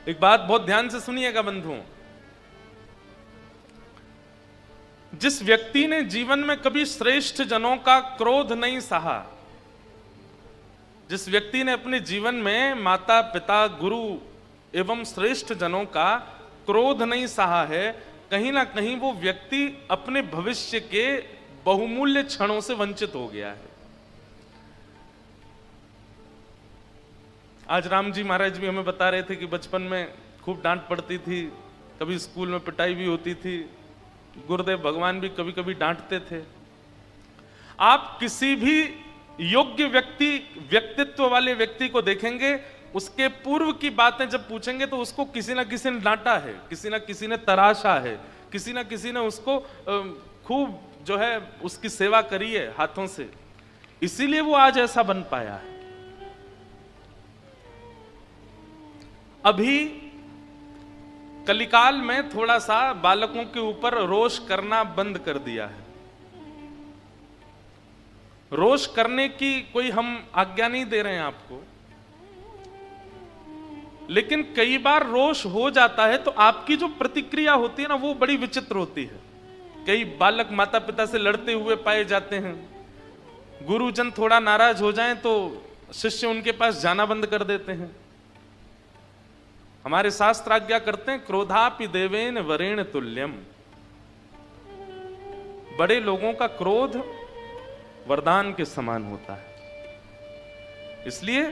एक बात बहुत ध्यान से सुनिएगा बंधुओं, जिस व्यक्ति ने जीवन में कभी श्रेष्ठ जनों का क्रोध नहीं सहा, जिस व्यक्ति ने अपने जीवन में माता पिता गुरु एवं श्रेष्ठ जनों का क्रोध नहीं सहा है, कहीं ना कहीं वो व्यक्ति अपने भविष्य के बहुमूल्य क्षणों से वंचित हो गया है। आज राम जी महाराज भी हमें बता रहे थे कि बचपन में खूब डांट पड़ती थी, कभी स्कूल में पिटाई भी होती थी, गुरुदेव भगवान भी कभी कभी डांटते थे। आप किसी भी योग्य व्यक्तित्व वाले व्यक्ति को देखेंगे, उसके पूर्व की बातें जब पूछेंगे तो उसको किसी ना किसी ने डांटा है, किसी ना किसी ने तराशा है, किसी ना किसी ने उसको खूब जो है उसकी सेवा करी है हाथों से, इसीलिए वो आज ऐसा बन पाया है। अभी कलिकाल में थोड़ा सा बालकों के ऊपर रोष करना बंद कर दिया है। रोष करने की कोई हम आज्ञा नहीं दे रहे हैं आपको, लेकिन कई बार रोष हो जाता है तो आपकी जो प्रतिक्रिया होती है ना, वो बड़ी विचित्र होती है। कई बालक माता पिता से लड़ते हुए पाए जाते हैं, गुरुजन थोड़ा नाराज हो जाएं तो शिष्य उनके पास जाना बंद कर देते हैं। हमारे शास्त्र आज्ञा करते हैं, क्रोधापि देवेन वरेण तुल्यम। बड़े लोगों का क्रोध वरदान के समान होता है। इसलिए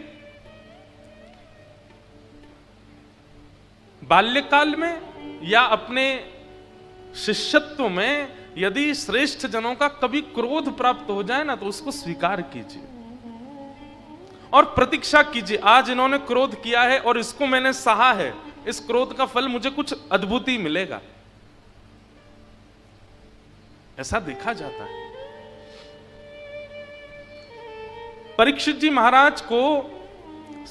बाल्यकाल में या अपने शिष्यत्व में यदि श्रेष्ठ जनों का कभी क्रोध प्राप्त हो जाए ना, तो उसको स्वीकार कीजिए और प्रतीक्षा कीजिए, आज इन्होंने क्रोध किया है और इसको मैंने सहा है, इस क्रोध का फल मुझे कुछ अद्भुत ही मिलेगा। ऐसा देखा जाता है। परीक्षित जी महाराज को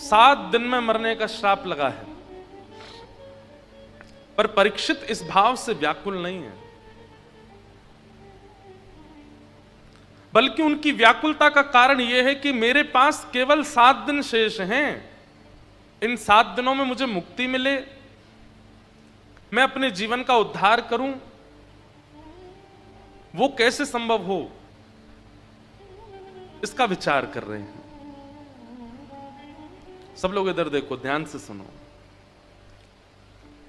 7 दिन में मरने का श्राप लगा है, पर परीक्षित इस भाव से व्याकुल नहीं है, बल्कि उनकी व्याकुलता का कारण यह है कि मेरे पास केवल 7 दिन शेष हैं। इन 7 दिनों में मुझे मुक्ति मिले, मैं अपने जीवन का उद्धार करूं, वो कैसे संभव हो, इसका विचार कर रहे हैं। सब लोग इधर देखो, ध्यान से सुनो,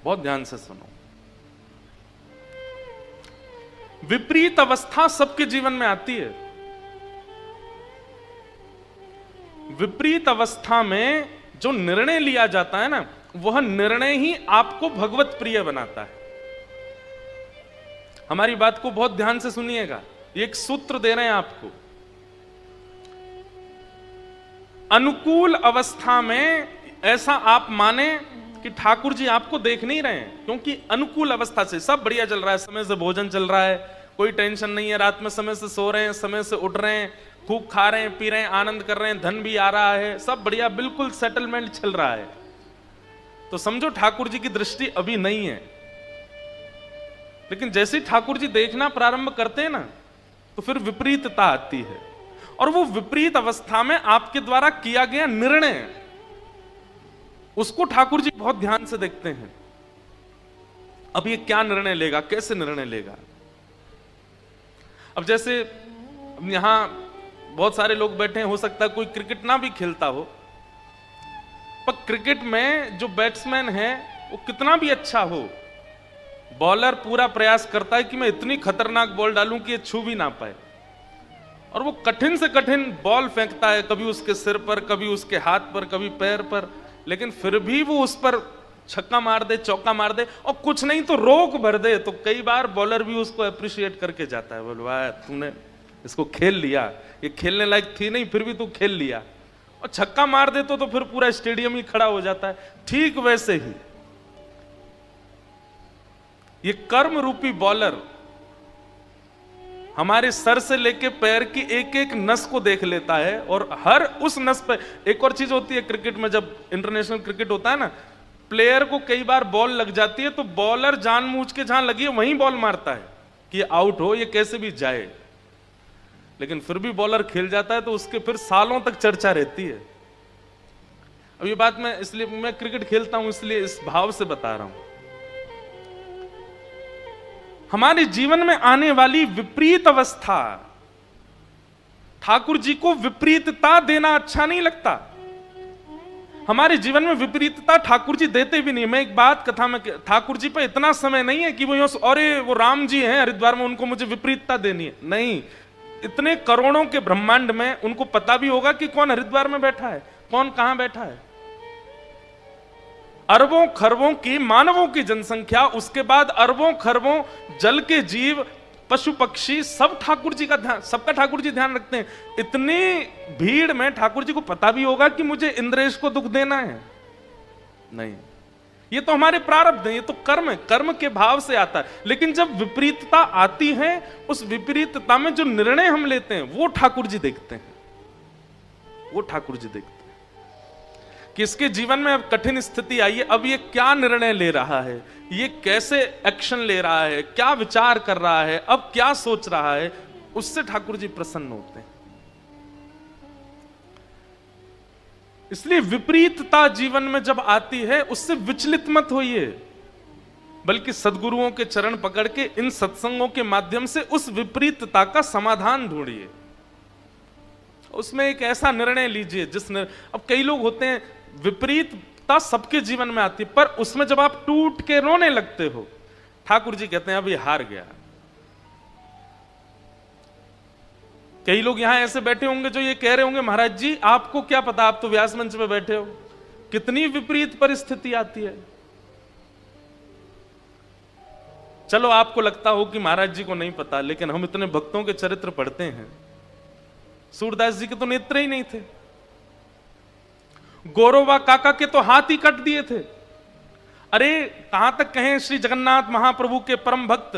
बहुत ध्यान से सुनो। विपरीत अवस्था सबके जीवन में आती है। विपरीत अवस्था में जो निर्णय लिया जाता है ना, वह निर्णय ही आपको भगवत प्रिय बनाता है। हमारी बात को बहुत ध्यान से सुनिएगा, ये एक सूत्र दे रहे हैं आपको। अनुकूल अवस्था में ऐसा आप माने कि ठाकुर जी आपको देख नहीं रहे हैं, क्योंकि अनुकूल अवस्था से सब बढ़िया चल रहा है, समय से भोजन चल रहा है, कोई टेंशन नहीं है, रात में समय से सो रहे हैं, समय से उठ रहे हैं, खूब खा रहे हैं, पी रहे हैं, आनंद कर रहे हैं, धन भी आ रहा है, सब बढ़िया, बिल्कुल सेटलमेंट चल रहा है। तो समझो ठाकुर जी की दृष्टि अभी नहीं है। लेकिन जैसे ठाकुर जी देखना प्रारंभ करते हैं ना, तो फिर विपरीतता आती है, और वो विपरीत अवस्था में आपके द्वारा किया गया निर्णय, उसको ठाकुर जी बहुत ध्यान से देखते हैं। अब ये क्या निर्णय लेगा, कैसे निर्णय लेगा। अब जैसे यहां बहुत सारे लोग बैठे हैं, हो सकता है कोई क्रिकेट ना भी खेलता हो, पर क्रिकेट में जो बैट्समैन है वो कितना भी अच्छा हो, बॉलर पूरा प्रयास करता है कि मैं इतनी खतरनाक बॉल डालूं कि ये छू भी ना पाए, और वो कठिन से कठिन बॉल फेंकता है, कभी उसके सिर पर, कभी उसके हाथ पर, कभी पैर पर, लेकिन फिर भी वो उस पर छक्का मार दे, चौका मार दे, और कुछ नहीं तो रोक भर दे, तो कई बार बॉलर भी उसको अप्रिशिएट करके जाता है, बोल वाह तूने इसको खेल लिया, ये खेलने लायक थी नहीं फिर भी तू खेल लिया। और छक्का मार दे तो फिर पूरा स्टेडियम ही खड़ा हो जाता है। ठीक वैसे ही ये कर्म रूपी बॉलर हमारे सर से लेके पैर की एक एक नस को देख लेता है, और हर उस नस पे एक और चीज होती है क्रिकेट में, जब इंटरनेशनल क्रिकेट होता है ना, प्लेयर को कई बार बॉल लग जाती है तो बॉलर जानबूझ के जहां लगी है वहीं बॉल मारता है कि ये आउट हो, ये कैसे भी जाए, लेकिन फिर भी बॉलर खेल जाता है तो उसके फिर सालों तक चर्चा रहती है। अब ये बात मैं इसलिए, मैं क्रिकेट खेलता हूं इसलिए इस भाव से बता रहा हूं। हमारे जीवन में आने वाली विपरीत अवस्था, ठाकुर जी को विपरीतता देना अच्छा नहीं लगता। हमारे जीवन में विपरीतता ठाकुर जी देते भी नहीं। मैं एक बात कथा में, ठाकुर जी पे इतना समय नहीं है कि वो अरे वो राम जी हैं हरिद्वार में, उनको मुझे विपरीतता देनी है, नहीं। इतने करोड़ों के ब्रह्मांड में उनको पता भी होगा कि कौन हरिद्वार में बैठा है, कौन कहां बैठा है। अरबों खरबों की मानवों की जनसंख्या, उसके बाद अरबों खरबों जल के जीव, पशु पक्षी, सब ठाकुर जी का ध्यान, सबका ठाकुर जी ध्यान रखते हैं। इतनी भीड़ में ठाकुर जी को पता भी होगा कि मुझे इंद्रेश को दुख देना है? नहीं, ये तो हमारे प्रारब्ध है, ये तो कर्म है, कर्म के भाव से आता है। लेकिन जब विपरीतता आती है, उस विपरीतता में जो निर्णय हम लेते हैं वो ठाकुर जी देखते हैं, वो ठाकुर जी देखते हैं कि इसके जीवन में अब कठिन स्थिति आई है, अब ये क्या निर्णय ले रहा है, ये कैसे एक्शन ले रहा है, क्या विचार कर रहा है, अब क्या सोच रहा है, उससे ठाकुर जी प्रसन्न होते हैं। इसलिए विपरीतता जीवन में जब आती है उससे विचलित मत होइए, बल्कि सद्गुरुओं के चरण पकड़ के इन सत्संगों के माध्यम से उस विपरीतता का समाधान ढूंढिए, उसमें एक ऐसा निर्णय लीजिए जिसने, अब कई लोग होते हैं विपरीतता सबके जीवन में आती है, पर उसमें जब आप टूट के रोने लगते हो, ठाकुर जी कहते हैं अब ये हार गया। कई लोग यहां ऐसे बैठे होंगे जो ये कह रहे होंगे महाराज जी आपको क्या पता, आप तो व्यास मंच पे बैठे हो, कितनी विपरीत परिस्थिति आती है। चलो आपको लगता हो कि महाराज जी को नहीं पता, लेकिन हम इतने भक्तों के चरित्र पढ़ते हैं। सूरदास जी के तो नेत्र ही नहीं थे, गौरवा काका के तो हाथ ही कट दिए थे। अरे कहां तक कहें, श्री जगन्नाथ महाप्रभु के परम भक्त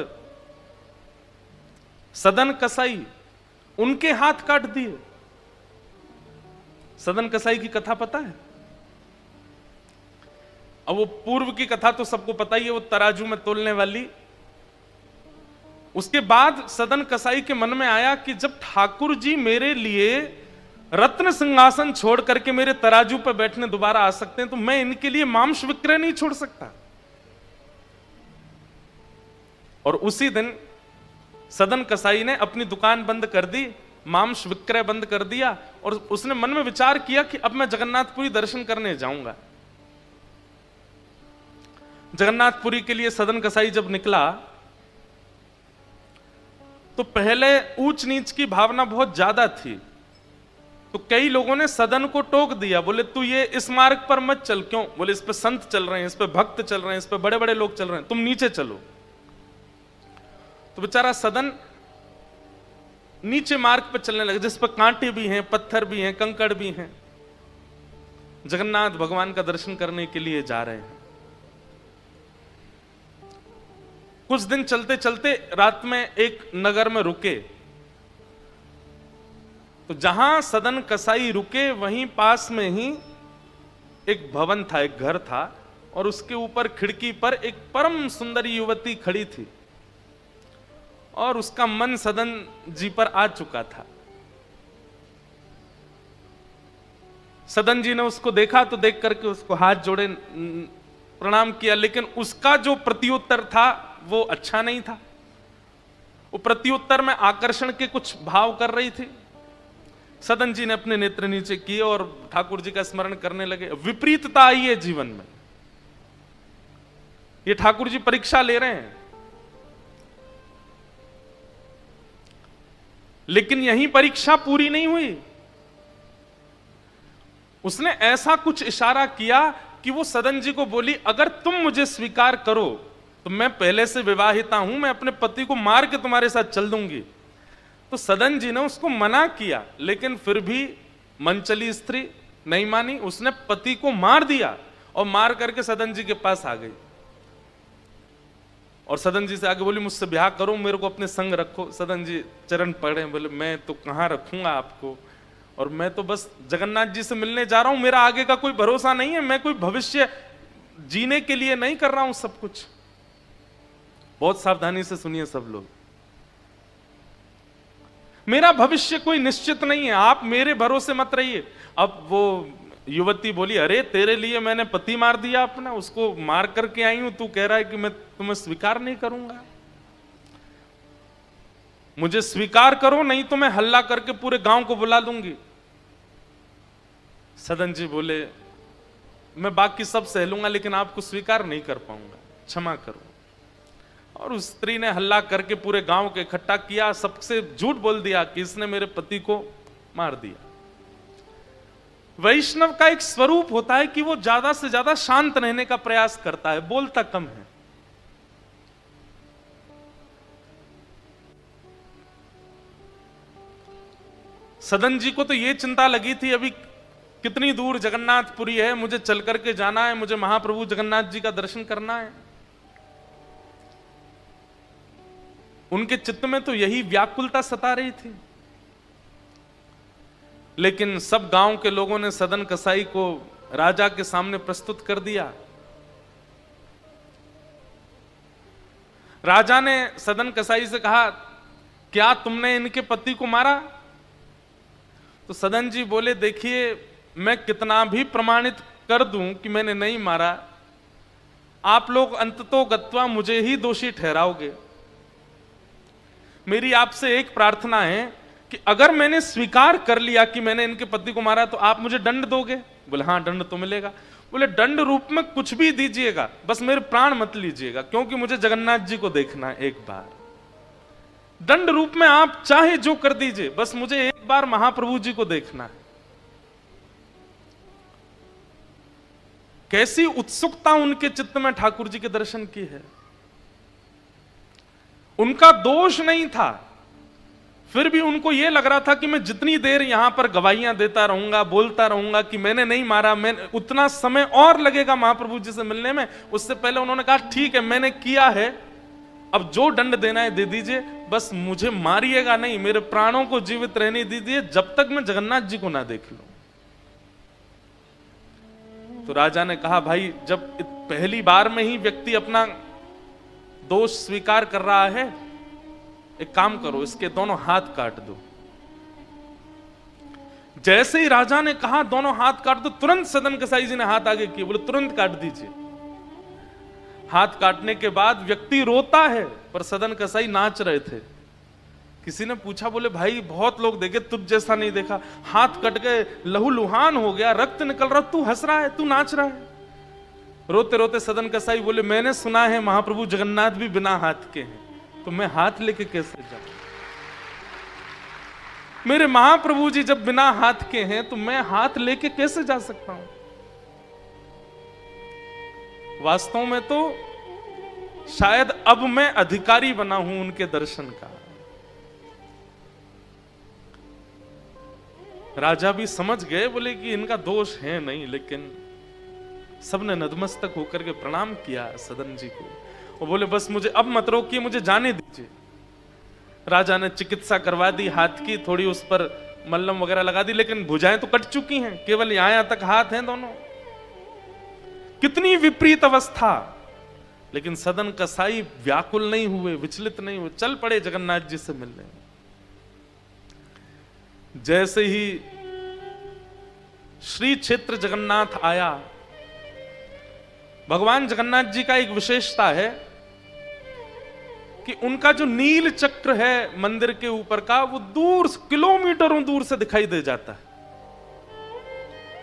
सदन कसाई, उनके हाथ काट दिए। सदन कसाई की कथा पता है? अब वो पूर्व की कथा तो सबको पता ही है, वो तराजू में तोलने वाली। उसके बाद सदन कसाई के मन में आया कि जब ठाकुर जी मेरे लिए रत्न सिंहासन छोड़ करके मेरे तराजू पर बैठने दोबारा आ सकते हैं, तो मैं इनके लिए मांस विक्रय नहीं छोड़ सकता। और उसी दिन सदन कसाई ने अपनी दुकान बंद कर दी, मांस विक्रय बंद कर दिया, और उसने मन में विचार किया कि अब मैं जगन्नाथपुरी दर्शन करने जाऊंगा। जगन्नाथपुरी के लिए सदन कसाई जब निकला तो पहले ऊंच नीच की भावना बहुत ज्यादा थी, तो कई लोगों ने सदन को टोक दिया, बोले तू ये इस मार्ग पर मत चल। क्यों? बोले इस पे संत चल रहे हैं, इस पे भक्त चल रहे हैं, इस पे बड़े बड़े लोग चल रहे हैं, तुम नीचे चलो। तो बेचारा सदन नीचे मार्ग पर चलने लगे, जिस पर कांटे भी हैं, पत्थर भी हैं, कंकड़ भी हैं। जगन्नाथ भगवान का दर्शन करने के लिए जा रहे हैं। कुछ दिन चलते चलते रात में एक नगर में रुके, तो जहां सदन कसाई रुके वहीं पास में ही एक भवन था, एक घर था, और उसके ऊपर खिड़की पर एक परम सुंदरी युवती खड़ी थी, और उसका मन सदन जी पर आ चुका था। सदन जी ने उसको देखा तो देख करके उसको हाथ जोड़े प्रणाम किया, लेकिन उसका जो प्रत्युत्तर था वो अच्छा नहीं था। वो प्रत्युत्तर में आकर्षण के कुछ भाव कर रही थी। सदन जी ने अपने नेत्र नीचे किए और ठाकुर जी का स्मरण करने लगे। विपरीतता आई है जीवन में, ये ठाकुर जी परीक्षा ले रहे हैं। लेकिन यही परीक्षा पूरी नहीं हुई। उसने ऐसा कुछ इशारा किया कि वो सदन जी को बोली, अगर तुम मुझे स्वीकार करो तो मैं पहले से विवाहिता हूं, मैं अपने पति को मार के तुम्हारे साथ चल दूंगी। तो सदन जी ने उसको मना किया, लेकिन फिर भी मनचली स्त्री नहीं मानी, उसने पति को मार दिया और मार करके सदन जी के पास आ गई और सदन जी से आगे बोली, मुझसे ब्याह करो, मेरे को अपने संग रखो। सदन जी चरण पड़े, बोले मैं तो कहां रखूंगा आपको, और मैं तो बस जगन्नाथ जी से मिलने जा रहा हूं, मेरा आगे का कोई भरोसा नहीं है, मैं कोई भविष्य जीने के लिए नहीं कर रहा हूं सब कुछ। बहुत सावधानी से सुनिए सब लोग, मेरा भविष्य कोई निश्चित नहीं है, आप मेरे भरोसे मत रहिए। अब वो युवती बोली, अरे तेरे लिए मैंने पति मार दिया अपना, उसको मार करके आई हूं, तू कह रहा है कि मैं तुम्हें स्वीकार नहीं करूंगा। मुझे स्वीकार करो, नहीं तो मैं हल्ला करके पूरे गांव को बुला लूंगी। सदन जी बोले, मैं बाकी सब सह लूंगा लेकिन आपको स्वीकार नहीं कर पाऊंगा, क्षमा करो। और उस स्त्री ने हल्ला करके पूरे गांव को इकट्ठा किया, सबसे झूठ बोल दिया कि इसने मेरे पति को मार दिया। वैष्णव का एक स्वरूप होता है कि वो ज्यादा से ज्यादा शांत रहने का प्रयास करता है, बोलता कम है। सदन जी को तो ये चिंता लगी थी, अभी कितनी दूर जगन्नाथपुरी है, मुझे चल करके जाना है, मुझे महाप्रभु जगन्नाथ जी का दर्शन करना है। उनके चित्त में तो यही व्याकुलता सता रही थी। लेकिन सब गांव के लोगों ने सदन कसाई को राजा के सामने प्रस्तुत कर दिया। राजा ने सदन कसाई से कहा, क्या तुमने इनके पति को मारा? तो सदन जी बोले, देखिए मैं कितना भी प्रमाणित कर दूं कि मैंने नहीं मारा, आप लोग अंततो गत्वा मुझे ही दोषी ठहराओगे। मेरी आपसे एक प्रार्थना है कि अगर मैंने स्वीकार कर लिया कि मैंने इनके पति को मारा तो आप मुझे दंड दोगे? बोले, हाँ दंड तो मिलेगा। बोले, दंड रूप में कुछ भी दीजिएगा, बस मेरे प्राण मत लीजिएगा, क्योंकि मुझे जगन्नाथ जी को देखना है एक बार। दंड रूप में आप चाहे जो कर दीजिए, बस मुझे एक बार महाप्रभु जी को देखना है। कैसी उत्सुकता उनके चित्त में ठाकुर जी के दर्शन की है। उनका दोष नहीं था, फिर भी उनको यह लग रहा था कि मैं जितनी देर यहां पर गवाहियां देता रहूंगा, बोलता रहूंगा कि मैंने नहीं मारा, मैं उतना समय और लगेगा महाप्रभु जी से मिलने में। उससे पहले उन्होंने कहा, ठीक है मैंने किया है, अब जो दंड देना है दे दीजिए, बस मुझे मारिएगा नहीं, मेरे प्राणों को जीवित रहने दीजिए जब तक मैं जगन्नाथ जी को ना देख लूं। तो राजा ने कहा, भाई जब पहली बार में ही व्यक्ति अपना दोष स्वीकार कर रहा है, एक काम करो, इसके दोनों हाथ काट दो। जैसे ही राजा ने कहा दोनों हाथ काट दो, तुरंत सदन कसाई जी ने हाथ आगे किए, बोले तुरंत काट दीजिए। हाथ काटने के बाद व्यक्ति रोता है, पर सदन कसाई नाच रहे थे। किसी ने पूछा, बोले भाई बहुत लोग देखे, तुझ जैसा नहीं देखा, हाथ कट गए, लहू लुहान हो गया, रक्त निकल रहा, तू हंस रहा है, तू नाच रहा है। रोते रोते सदन कसाई बोले, मैंने सुना है महाप्रभु जगन्नाथ भी बिना हाथ के हैं, तो मैं हाथ लेके कैसे जाऊं? मेरे महाप्रभु जी जब बिना हाथ के हैं तो मैं हाथ लेके कैसे जा सकता हूं? वास्तव में तो शायद अब मैं अधिकारी बना हूं उनके दर्शन का। राजा भी समझ गए, बोले कि इनका दोष है नहीं, लेकिन सबने नतमस्तक होकर के प्रणाम किया सदन जी को। वो बोले, बस मुझे अब मत रोकिए, मुझे जाने दीजिए। राजा ने चिकित्सा करवा दी हाथ की, थोड़ी उस पर मल्लम वगैरह लगा दी, लेकिन भुजाएं तो कट चुकी हैं, केवल यहां तक हाथ हैं दोनों। कितनी विपरीत अवस्था! लेकिन सदन कसाई व्याकुल नहीं हुए, विचलित नहीं हुए, चल पड़े जगन्नाथ जी से मिलने। जैसे ही श्री क्षेत्र जगन्नाथ आया, भगवान जगन्नाथ जी का एक विशेषता है कि उनका जो नील चक्र है मंदिर के ऊपर का, वो दूर किलोमीटरों दूर से दिखाई दे जाता है।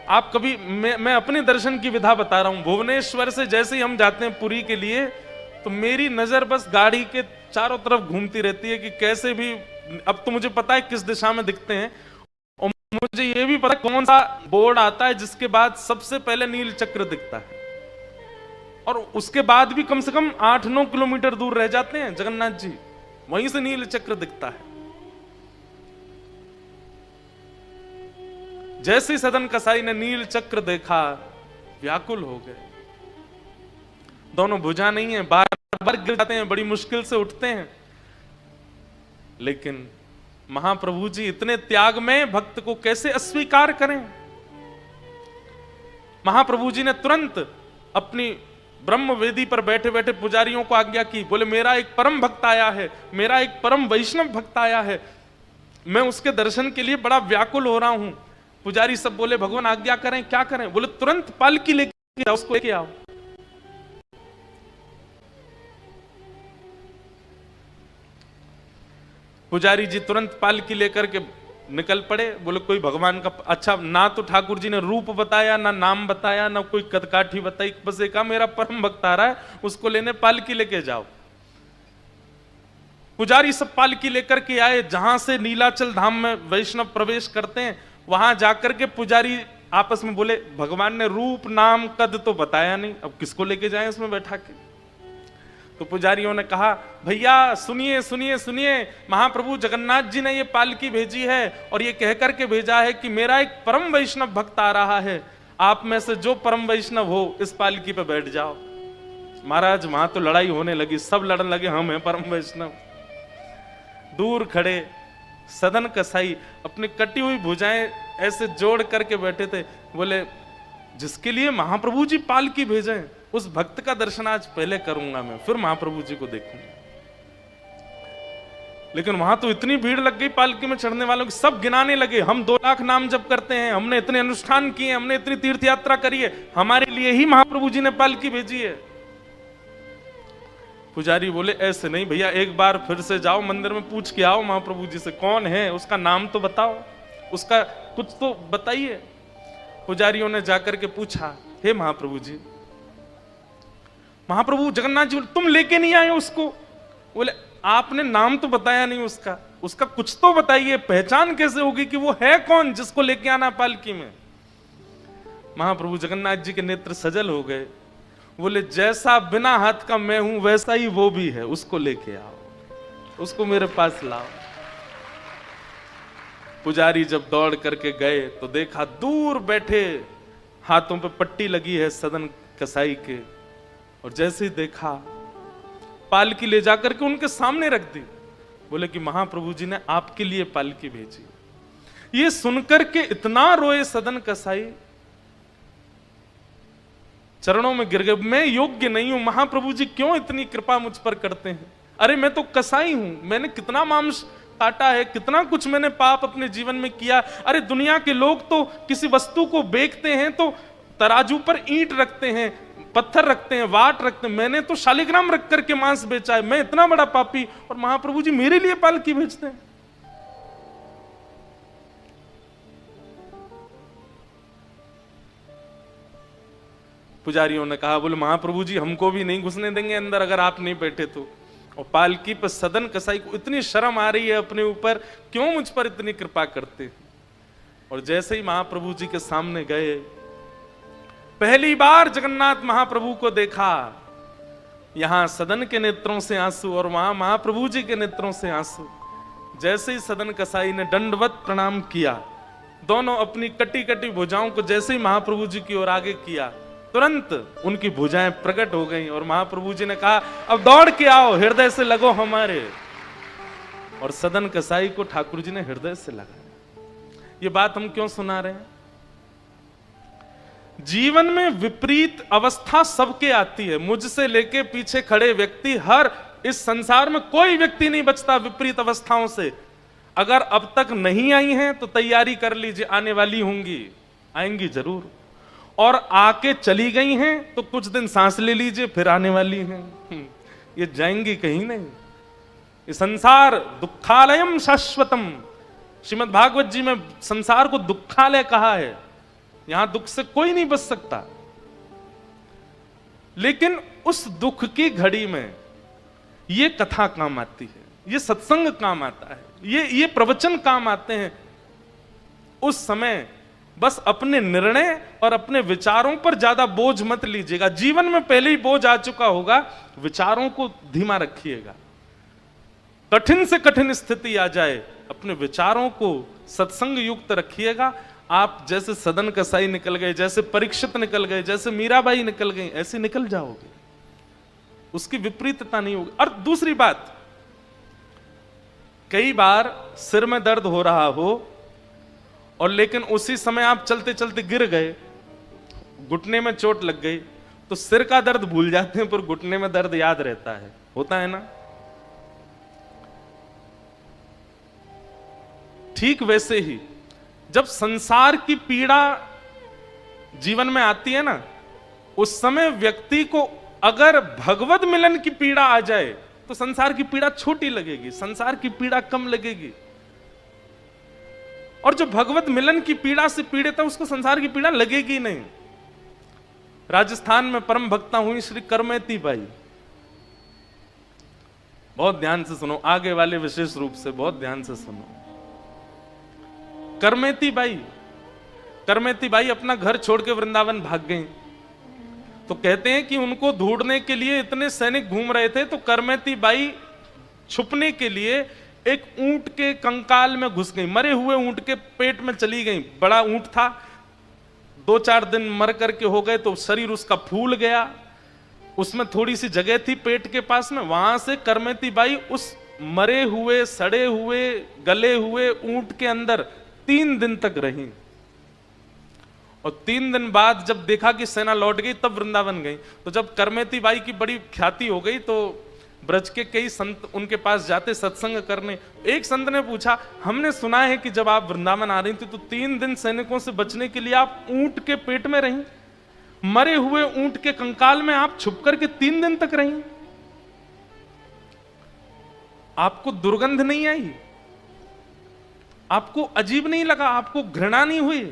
आप कभी, मैं अपने दर्शन की विधा बता रहा हूं, भुवनेश्वर से जैसे ही हम जाते हैं पुरी के लिए, तो मेरी नजर बस गाड़ी के चारों तरफ घूमती रहती है कि कैसे भी, अब तो मुझे पता है किस दिशा में दिखते हैं, और मुझे यह भी पता कौन सा बोर्ड आता है जिसके बाद सबसे पहले नील चक्र दिखता है, और उसके बाद भी कम से कम 8-9 किलोमीटर दूर रह जाते हैं जगन्नाथ जी, वहीं से नील चक्र दिखता है। जैसे सदन कसाई ने नील चक्र देखा, व्याकुल हो गए। दोनों भुजा नहीं है, बार बार गिर जाते हैं, बड़ी मुश्किल से उठते हैं, लेकिन महाप्रभु जी इतने त्याग में भक्त को कैसे अस्वीकार करें? महाप्रभु जी ने तुरंत अपनी ब्रह्म वेदी पर बैठे बैठे पुजारियों को आज्ञा की, बोले मेरा एक परम भक्त आया है, मेरा एक परम वैष्णव भक्त आया है, मैं उसके दर्शन के लिए बड़ा व्याकुल हो रहा हूं, पुजारी सब बोले भगवान आज्ञा करें, क्या करें? बोले तुरंत पालकी लेके आओ, उसको लेके आओ। पुजारी जी तुरंत पालकी लेकर के निकल पड़े। बोले कोई भगवान का, अच्छा ना तो ठाकुर जी ने रूप बताया, ना नाम बताया, ना कोई कदकाठी बताई, बस एक मेरा परम भक्त आ रहा है, उसको लेने पालकी लेके जाओ। पुजारी सब पालकी लेकर के आए। जहां से नीलाचल धाम में वैष्णव प्रवेश करते हैं, वहां जाकर के पुजारी आपस में बोले भगवान ने रूप नाम कद तो बताया नहीं, अब किसको लेके जाएं इसमें बैठा के? तो पुजारियों ने कहा भैया सुनिए सुनिए सुनिए, महाप्रभु जगन्नाथ जी ने ये पालकी भेजी है और ये कहकर के भेजा है कि मेरा एक परम वैष्णव भक्त आ रहा है, आप में से जो परम वैष्णव हो इस पालकी पे बैठ जाओ। महाराज वहां तो लड़ाई होने लगी, सब लड़ने लगे हम हैं परम वैष्णव। दूर खड़े सदन कसाई अपनी कटी हुई भुजाएं ऐसे जोड़ करके बैठे थे। बोले जिसके लिए महाप्रभु जी पालकी भेजे उस भक्त का दर्शन आज पहले करूंगा मैं, फिर महाप्रभु जी को देखूंगा। लेकिन वहां तो इतनी भीड़ लग गई पालकी में चढ़ने वालों की, सब गिनाने लगे हम 2 लाख नाम जप करते हैं, हमने इतने अनुष्ठान किए, हमने इतनी तीर्थ यात्रा करी है, हमारे लिए ही महाप्रभु जी ने पालकी भेजी है। पुजारी बोले ऐसे नहीं भैया, एक बार फिर से जाओ मंदिर में, पूछ के आओ महाप्रभु जी से कौन है, उसका नाम तो बताओ, उसका कुछ तो बताइए। पुजारियों ने जाकर के पूछा, हे महाप्रभु जी, महाप्रभु जगन्नाथ जी तुम लेके नहीं आए उसको? बोले आपने नाम तो बताया नहीं उसका, उसका कुछ तो बताइए, पहचान कैसे होगी कि वो है कौन जिसको लेके आना पालकी में? महाप्रभु जगन्नाथ जी के नेत्र सजल हो गए। बोले जैसा बिना हाथ का मैं हूं वैसा ही वो भी है, उसको लेके आओ, उसको मेरे पास लाओ। पुजारी जब दौड़ करके गए तो देखा दूर बैठे हाथों पे पट्टी लगी है सदन कसाई के, और जैसे ही देखा पालकी ले जाकर के उनके सामने रख दी। बोले कि महाप्रभु जी ने आपके लिए पालकी भेजी। ये सुनकर के इतना रोए सदन कसाई, चरणों में गिर गए, मैं योग्य नहीं हूं, महाप्रभु जी क्यों इतनी कृपा मुझ पर करते हैं? अरे मैं तो कसाई हूं, मैंने कितना मांस काटा है, कितना कुछ मैंने पाप अपने जीवन में किया। अरे दुनिया के लोग तो किसी वस्तु को बेचते हैं तो तराजू पर ईंट रखते हैं, पत्थर रखते हैं, वाट रखते हैं, मैंने तो शालिग्राम रख करके मांस बेचा है, मैं इतना बड़ा पापी, और महाप्रभु जी मेरे लिए पालकी भेजते हैं। पुजारियों ने कहा, बोले महाप्रभु जी हमको भी नहीं घुसने देंगे अंदर अगर आप नहीं बैठे तो। और पालकी पर सदन कसाई को इतनी शर्म आ रही है अपने ऊपर, क्यों मुझ पर इतनी कृपा करते हैं? और जैसे ही महाप्रभु जी के सामने गए, पहली बार जगन्नाथ महाप्रभु को देखा, यहां सदन के नेत्रों से आंसू और वहां महाप्रभु जी के नेत्रों से आंसू। जैसे ही सदन कसाई ने दंडवत प्रणाम किया, दोनों अपनी कटी कटी भुजाओं को जैसे ही महाप्रभु जी की ओर आगे किया, तुरंत उनकी भुजाएं प्रकट हो गईं और महाप्रभु जी ने कहा अब दौड़ के आओ, हृदय से लगो हमारे। और सदन कसाई को ठाकुर जी ने हृदय से लगाया। ये बात हम क्यों सुना रहे हैं? जीवन में विपरीत अवस्था सबके आती है, मुझसे लेके पीछे खड़े व्यक्ति, हर इस संसार में कोई व्यक्ति नहीं बचता विपरीत अवस्थाओं से। अगर अब तक नहीं आई हैं तो तैयारी कर लीजिए, आने वाली होंगी, आएंगी जरूर। और आके चली गई हैं तो कुछ दिन सांस ले लीजिए, फिर आने वाली हैं, ये जाएंगी कहीं नहीं। ये संसार दुखालयम शाश्वतम, श्रीमद् भागवत जी में संसार को दुखालय कहा है, यहां दुख से कोई नहीं बच सकता। लेकिन उस दुख की घड़ी में ये कथा काम आती है, ये सत्संग काम आता है, ये प्रवचन काम आते हैं। उस समय बस अपने निर्णय और अपने विचारों पर ज्यादा बोझ मत लीजिएगा। जीवन में पहले ही बोझ आ चुका होगा, विचारों को धीमा रखिएगा। कठिन से कठिन स्थिति आ जाए, अपने विचारों को सत्संग युक्त रखिएगा। आप जैसे सदन कसाई निकल गए, जैसे परीक्षित निकल गए, जैसे मीराबाई निकल गई, ऐसे निकल जाओगे, उसकी विपरीतता नहीं होगी। और दूसरी बात, कई बार सिर में दर्द हो रहा हो और लेकिन उसी समय आप चलते चलते गिर गए, घुटने में चोट लग गई, तो सिर का दर्द भूल जाते हैं पर घुटने में दर्द याद रहता है, होता है ना? ठीक वैसे ही जब संसार की पीड़ा जीवन में आती है ना, उस समय व्यक्ति को अगर भगवत मिलन की पीड़ा आ जाए तो संसार की पीड़ा छोटी लगेगी, संसार की पीड़ा कम लगेगी। और जो भगवत मिलन की पीड़ा से पीड़ित है उसको संसार की पीड़ा लगेगी नहीं। राजस्थान में परम भक्ता हुई श्री करमेती बाई, बहुत ध्यान से सुनो, आगे वाले विशेष रूप से बहुत ध्यान से सुनो। करमेती बाई अपना घर छोड़ के वृंदावन भाग गई। तो कहते हैं कि उनको ढूंढने के लिए इतने सैनिक घूम रहे थे, तो करमेती बाई छुपने के लिए एक ऊंट के कंकाल में घुस गई, मरे हुए ऊंट के पेट में चली गई। बड़ा ऊंट था, 2-4 दिन मर करके हो गए तो शरीर उसका फूल गया, उसमें थोड़ी सी जगह थी पेट के पास में, वहां से करमेती बाई उस मरे हुए, सड़े हुए, गले हुए ऊंट के अंदर 3 दिन तक रही। और 3 दिन बाद जब देखा कि सेना लौट गई तब वृंदावन गई। तो जब करमेती बाई की बड़ी ख्याति हो गई तो ब्रज के कई संत उनके पास जाते सत्संग करने। एक संत ने पूछा, हमने सुना है कि जब आप वृंदावन आ रही थी तो 3 दिन सैनिकों से बचने के लिए आप ऊंट के पेट में रही, मरे हुए ऊंट के कंकाल में आप छुप करके 3 दिन तक रही, आपको दुर्गंध नहीं आई? आपको अजीब नहीं लगा? आपको घृणा नहीं हुई?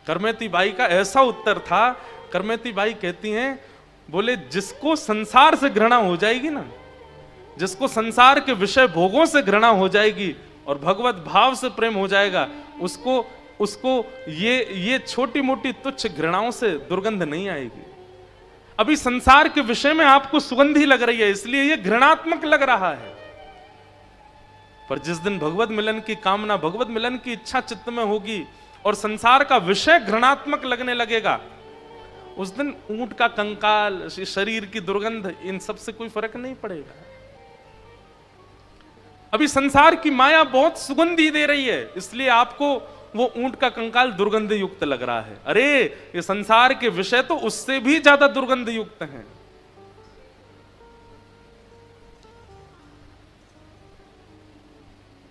करमेती बाई का ऐसा उत्तर था। करमेती बाई कहती हैं, बोले जिसको संसार से घृणा हो जाएगी ना, जिसको संसार के विषय भोगों से घृणा हो जाएगी और भगवत भाव से प्रेम हो जाएगा, उसको ये छोटी मोटी तुच्छ घृणाओं से दुर्गंध नहीं आएगी। अभी संसार के विषय में आपको सुगंधी लग रही है, इसलिए ये घृणात्मक लग रहा है। पर जिस दिन भगवत मिलन की कामना, भगवत मिलन की इच्छा चित्त में होगी और संसार का विषय घृणात्मक लगने लगेगा, उस दिन ऊंट का कंकाल, शरीर की दुर्गंध, इन सब से कोई फर्क नहीं पड़ेगा। अभी संसार की माया बहुत सुगंधी दे रही है, इसलिए आपको वो ऊंट का कंकाल दुर्गंध युक्त लग रहा है। अरे ये संसार के विषय तो उससे भी ज्यादा दुर्गंध युक्त हैं।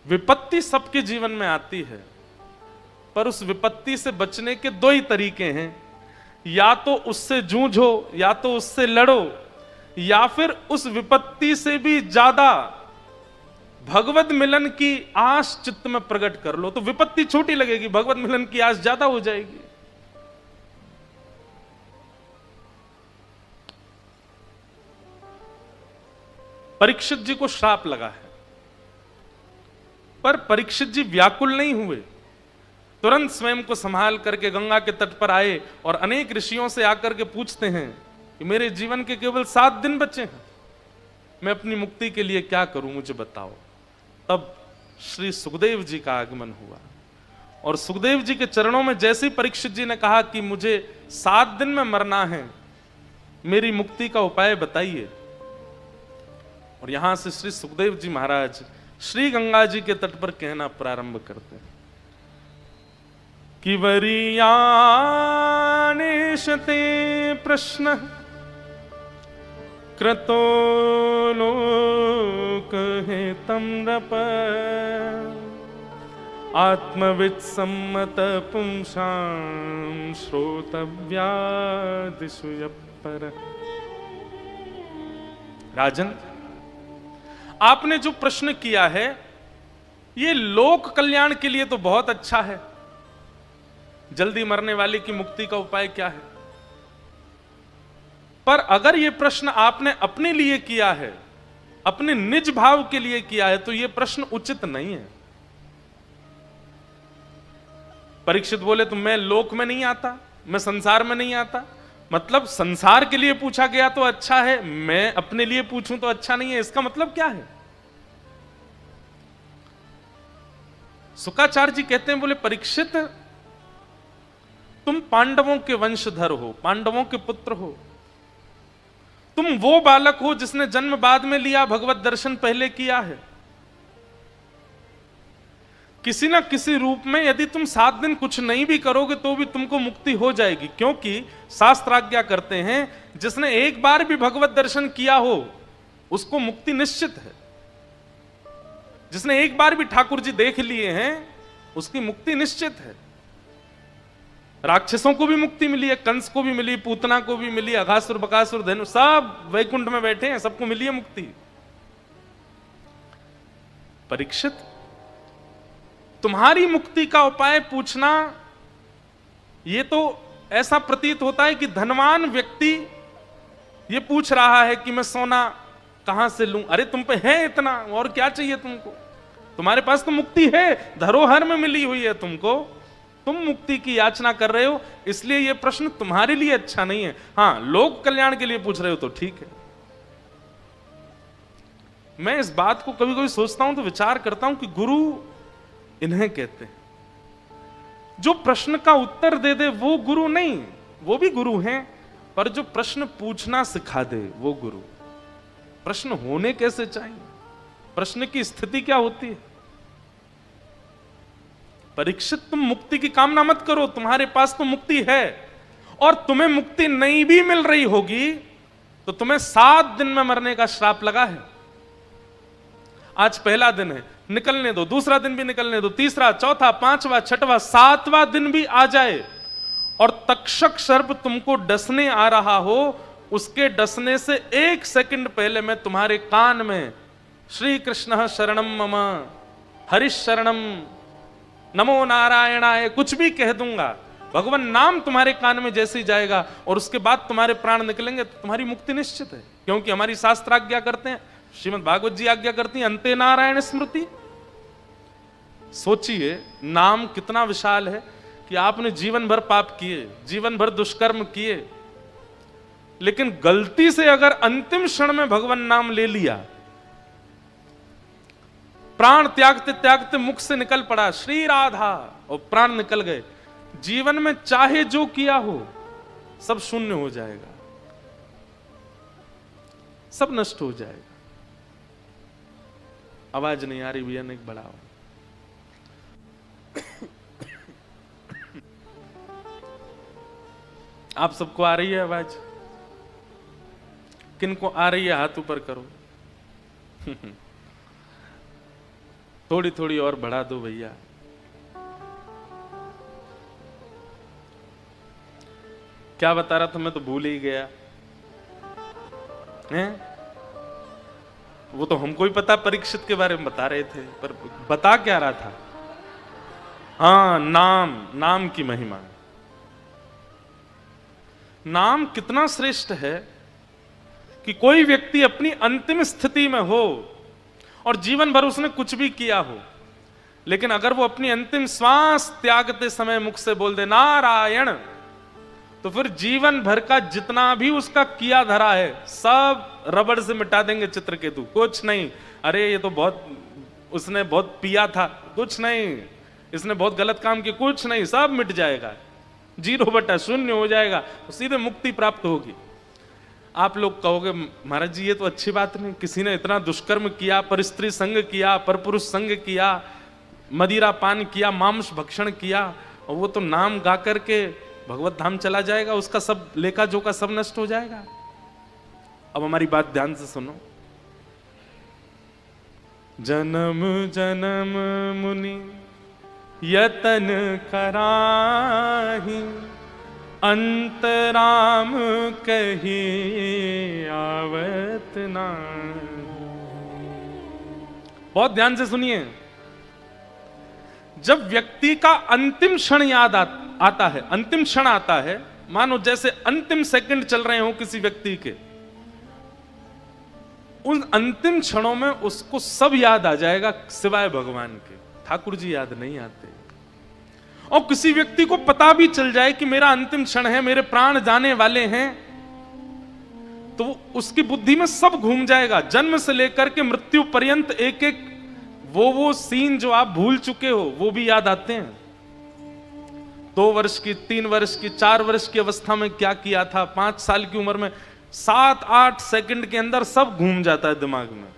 विपत्ति सबके जीवन में आती है, पर उस विपत्ति से बचने के 2 ही तरीके हैं, या तो उससे जूझो, या तो उससे लड़ो, या फिर उस विपत्ति से भी ज्यादा भगवत मिलन की आस चित्त में प्रकट कर लो। तो विपत्ति छोटी लगेगी, भगवत मिलन की आस ज्यादा हो जाएगी। परीक्षित जी को श्राप लगा है, पर परीक्षित जी व्याकुल नहीं हुए, तुरंत स्वयं को संभाल करके गंगा के तट पर आए और अनेक ऋषियों से आकर के पूछते हैं कि मेरे जीवन के केवल 7 दिन बचे हैं, मैं अपनी मुक्ति के लिए क्या करूं, मुझे बताओ। तब श्री सुखदेव जी का आगमन हुआ और सुखदेव जी के चरणों में जैसे ही परीक्षित जी ने कहा कि मुझे 7 दिन में मरना है, मेरी मुक्ति का उपाय बताइए। और यहां से श्री सुखदेव जी महाराज श्री गंगा जी के तट पर कहना प्रारंभ करते हैं कि वरीयानिशते प्रश्न क्रतो लोक हेतं नृप आत्मवित् सम्मत पुंसां श्रोतव्या दिशु पर। राजन, आपने जो प्रश्न किया है ये लोक कल्याण के लिए तो बहुत अच्छा है, जल्दी मरने वाले की मुक्ति का उपाय क्या है, पर अगर यह प्रश्न आपने अपने लिए किया है, अपने निज भाव के लिए किया है, तो यह प्रश्न उचित नहीं है। परीक्षित बोले तो मैं लोक में नहीं आता, मैं संसार में नहीं आता, मतलब संसार के लिए पूछा गया तो अच्छा है, मैं अपने लिए पूछूं तो अच्छा नहीं है, इसका मतलब क्या है? शुक्राचार्य जी कहते हैं, बोले परीक्षित तुम पांडवों के वंशधर हो, पांडवों के पुत्र हो, तुम वो बालक हो जिसने जन्म बाद में लिया, भगवत दर्शन पहले किया है। किसी ना किसी रूप में यदि तुम 7 दिन कुछ नहीं भी करोगे तो भी तुमको मुक्ति हो जाएगी, क्योंकि शास्त्र आज्ञा करते हैं जिसने एक बार भी भगवत दर्शन किया हो उसको मुक्ति निश्चित है। जिसने एक बार भी ठाकुर जी देख लिए हैं उसकी मुक्ति निश्चित है। राक्षसों को भी मुक्ति मिली है, कंस को भी मिली, पूतना को भी मिली, अघासुर बकासुर धनु सब वैकुंठ में बैठे हैं, सबको मिली है मुक्ति। परीक्षित, तुम्हारी मुक्ति का उपाय पूछना, यह तो ऐसा प्रतीत होता है कि धनवान व्यक्ति यह पूछ रहा है कि मैं सोना कहां से लूं। अरे तुम पे है इतना, और क्या चाहिए तुमको? तुम्हारे पास तो मुक्ति है, धरोहर में मिली हुई है तुमको, तुम मुक्ति की याचना कर रहे हो, इसलिए यह प्रश्न तुम्हारे लिए अच्छा नहीं है। हां, लोक कल्याण के लिए पूछ रहे हो तो ठीक है। मैं इस बात को कभी कभी सोचता हूं तो विचार करता हूं कि गुरु इन्हें कहते हैं, जो प्रश्न का उत्तर दे दे वो गुरु नहीं, वो भी गुरु हैं, पर जो प्रश्न पूछना सिखा दे वो गुरु। प्रश्न होने कैसे चाहिए, प्रश्न की स्थिति क्या होती है। परीक्षित, तुम मुक्ति की कामना मत करो, तुम्हारे पास तो मुक्ति है, और तुम्हें मुक्ति नहीं भी मिल रही होगी तो तुम्हें 7 दिन में मरने का श्राप लगा है। आज पहला दिन है, निकलने दो, दूसरा दिन भी निकलने दो, तीसरा, चौथा, पांचवा, छठवां, 7वां दिन भी आ जाए और तक्षक सर्प तुमको डसने आ रहा हो, उसके डसने से 1 सेकंड पहले मैं तुम्हारे कान में श्री कृष्ण शरणम मम, हरिश शरणम, नमो नारायणाय कुछ भी कह दूंगा, भगवान नाम तुम्हारे कान में जैसे ही जाएगा और उसके बाद तुम्हारे प्राण निकलेंगे तो तुम्हारी मुक्ति निश्चित है। क्योंकि हमारी शास्त्र आज्ञा करते हैं, श्रीमद् भागवत जी आज्ञा करती हैं, अंते नारायण स्मृति। सोचिए नाम कितना विशाल है कि आपने जीवन भर पाप किए, जीवन भर दुष्कर्म किए, लेकिन गलती से अगर अंतिम क्षण में भगवान नाम ले लिया, प्राण त्यागते त्यागते मुख से निकल पड़ा श्री राधा और प्राण निकल गए, जीवन में चाहे जो किया हो सब शून्य हो जाएगा, सब नष्ट हो जाएगा। आवाज नहीं आ रही भैया, नहीं बढ़ाओ। आप सबको आ रही है आवाज? किनको आ रही है हाथ ऊपर करो। थोड़ी थोड़ी और बढ़ा दो भैया। क्या बता रहा था मैं तो भूल ही गया हैं? वो तो हमको ही पता, परीक्षित के बारे में बता रहे थे, पर बता क्या रहा था? हाँ, नाम, नाम की महिमा। नाम कितना श्रेष्ठ है कि कोई व्यक्ति अपनी अंतिम स्थिति में हो और जीवन भर उसने कुछ भी किया हो, लेकिन अगर वो अपनी अंतिम श्वास त्यागते समय मुख से बोल दे नारायण, तो फिर जीवन भर का जितना भी उसका किया धरा है सब रबड़ से मिटा देंगे चित्रकेतु। कुछ नहीं, अरे ये तो बहुत, उसने बहुत पिया था, कुछ नहीं, इसने बहुत गलत काम किया, कुछ नहीं, सब मिट जाएगा, 0/0 हो जाएगा, तो सीधे मुक्ति प्राप्त होगी। आप लोग कहोगे महाराज जी ये तो अच्छी बात नहीं, किसी ने इतना दुष्कर्म किया, पर स्त्री संग किया, पर पुरुष संग किया, मदिरा पान किया, मांस भक्षण किया, और वो तो नाम गा करके भगवत धाम चला जाएगा, उसका सब लेखा जोखा सब नष्ट हो जाएगा। अब हमारी बात ध्यान से सुनो। जन्म जन्म मुनि यतन कराही, अंतराम कही आवत नाही। बहुत ध्यान से सुनिए। जब व्यक्ति का अंतिम क्षण याद आता है, अंतिम क्षण आता है, मानो जैसे अंतिम सेकंड चल रहे हो किसी व्यक्ति के, उन अंतिम क्षणों में उसको सब याद आ जाएगा सिवाय भगवान के, ठाकुर जी याद नहीं आते। और किसी व्यक्ति को पता भी चल जाए कि मेरा अंतिम क्षण है, मेरे प्राण जाने वाले हैं, तो उसकी बुद्धि में सब घूम जाएगा, जन्म से लेकर के मृत्यु पर्यंत एक एक वो सीन जो आप भूल चुके हो वो भी याद आते हैं। 2 वर्ष की, 3 वर्ष की, 4 वर्ष की अवस्था में क्या किया था, 5 साल की उम्र में, 7-8 सेकंड के अंदर सब घूम जाता है दिमाग में।